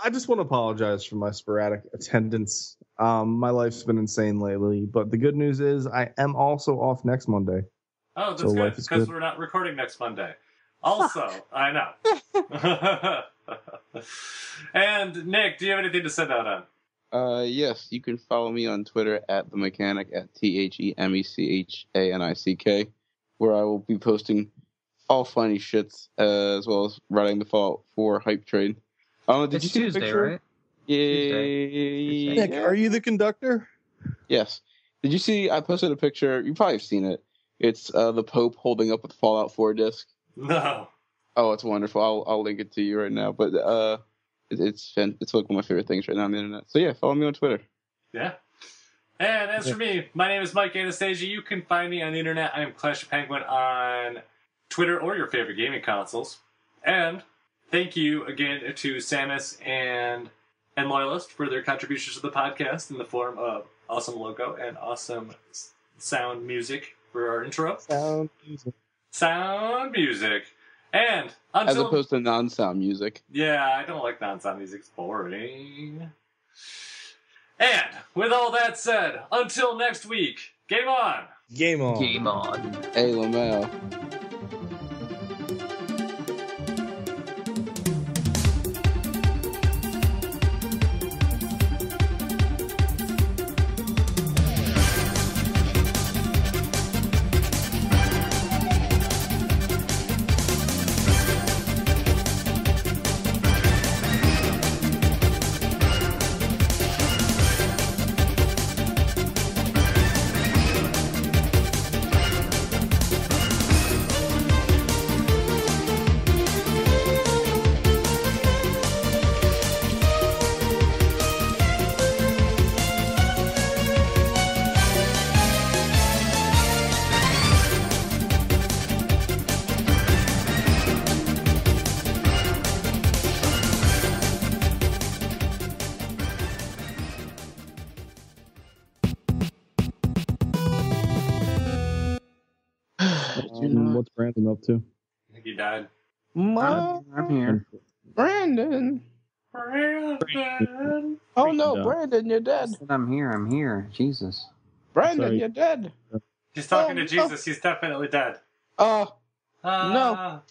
I just want to apologize for my sporadic attendance. My life's been insane lately, but the good news is I am also off next Monday. Oh, that's So good, life is because good. we're not recording next Monday. Also, I know. And, Nick, do you have anything to send out on? Yes, you can follow me on Twitter at the mechanic at TheMechanic, where I will be posting all funny shits as well as writing the Fallout 4 hype trade. Did It's you see the Tuesday, picture? right? Yeah. Nick, are you the conductor? Yes. Did you see? I posted a picture. You probably have seen it. It's the Pope holding up a Fallout 4 disc. No. Oh, it's wonderful. I'll link it to you right now. But it's like one of my favorite things right now on the internet. So yeah, follow me on Twitter. Yeah. And as for me, my name is Mike Anastasia. You can find me on the internet. I am Clash of Penguin on Twitter or your favorite gaming consoles. And thank you again to Samus and Loyalist for their contributions to the podcast in the form of awesome logo and awesome sound music for our intro. Sound music. And until... As opposed to non-sound music. Yeah, I don't like non-sound music. It's boring. And with all that said, until next week, game on! Game on. Game on. Hey, Lamel. What's Brandon up to? I think he died. I'm here. Brandon. Brandon. Oh no, Brandon, you're dead. I'm here. Jesus. Brandon, Sorry. you're dead. He's talking to Jesus. He's definitely dead. No. Ah.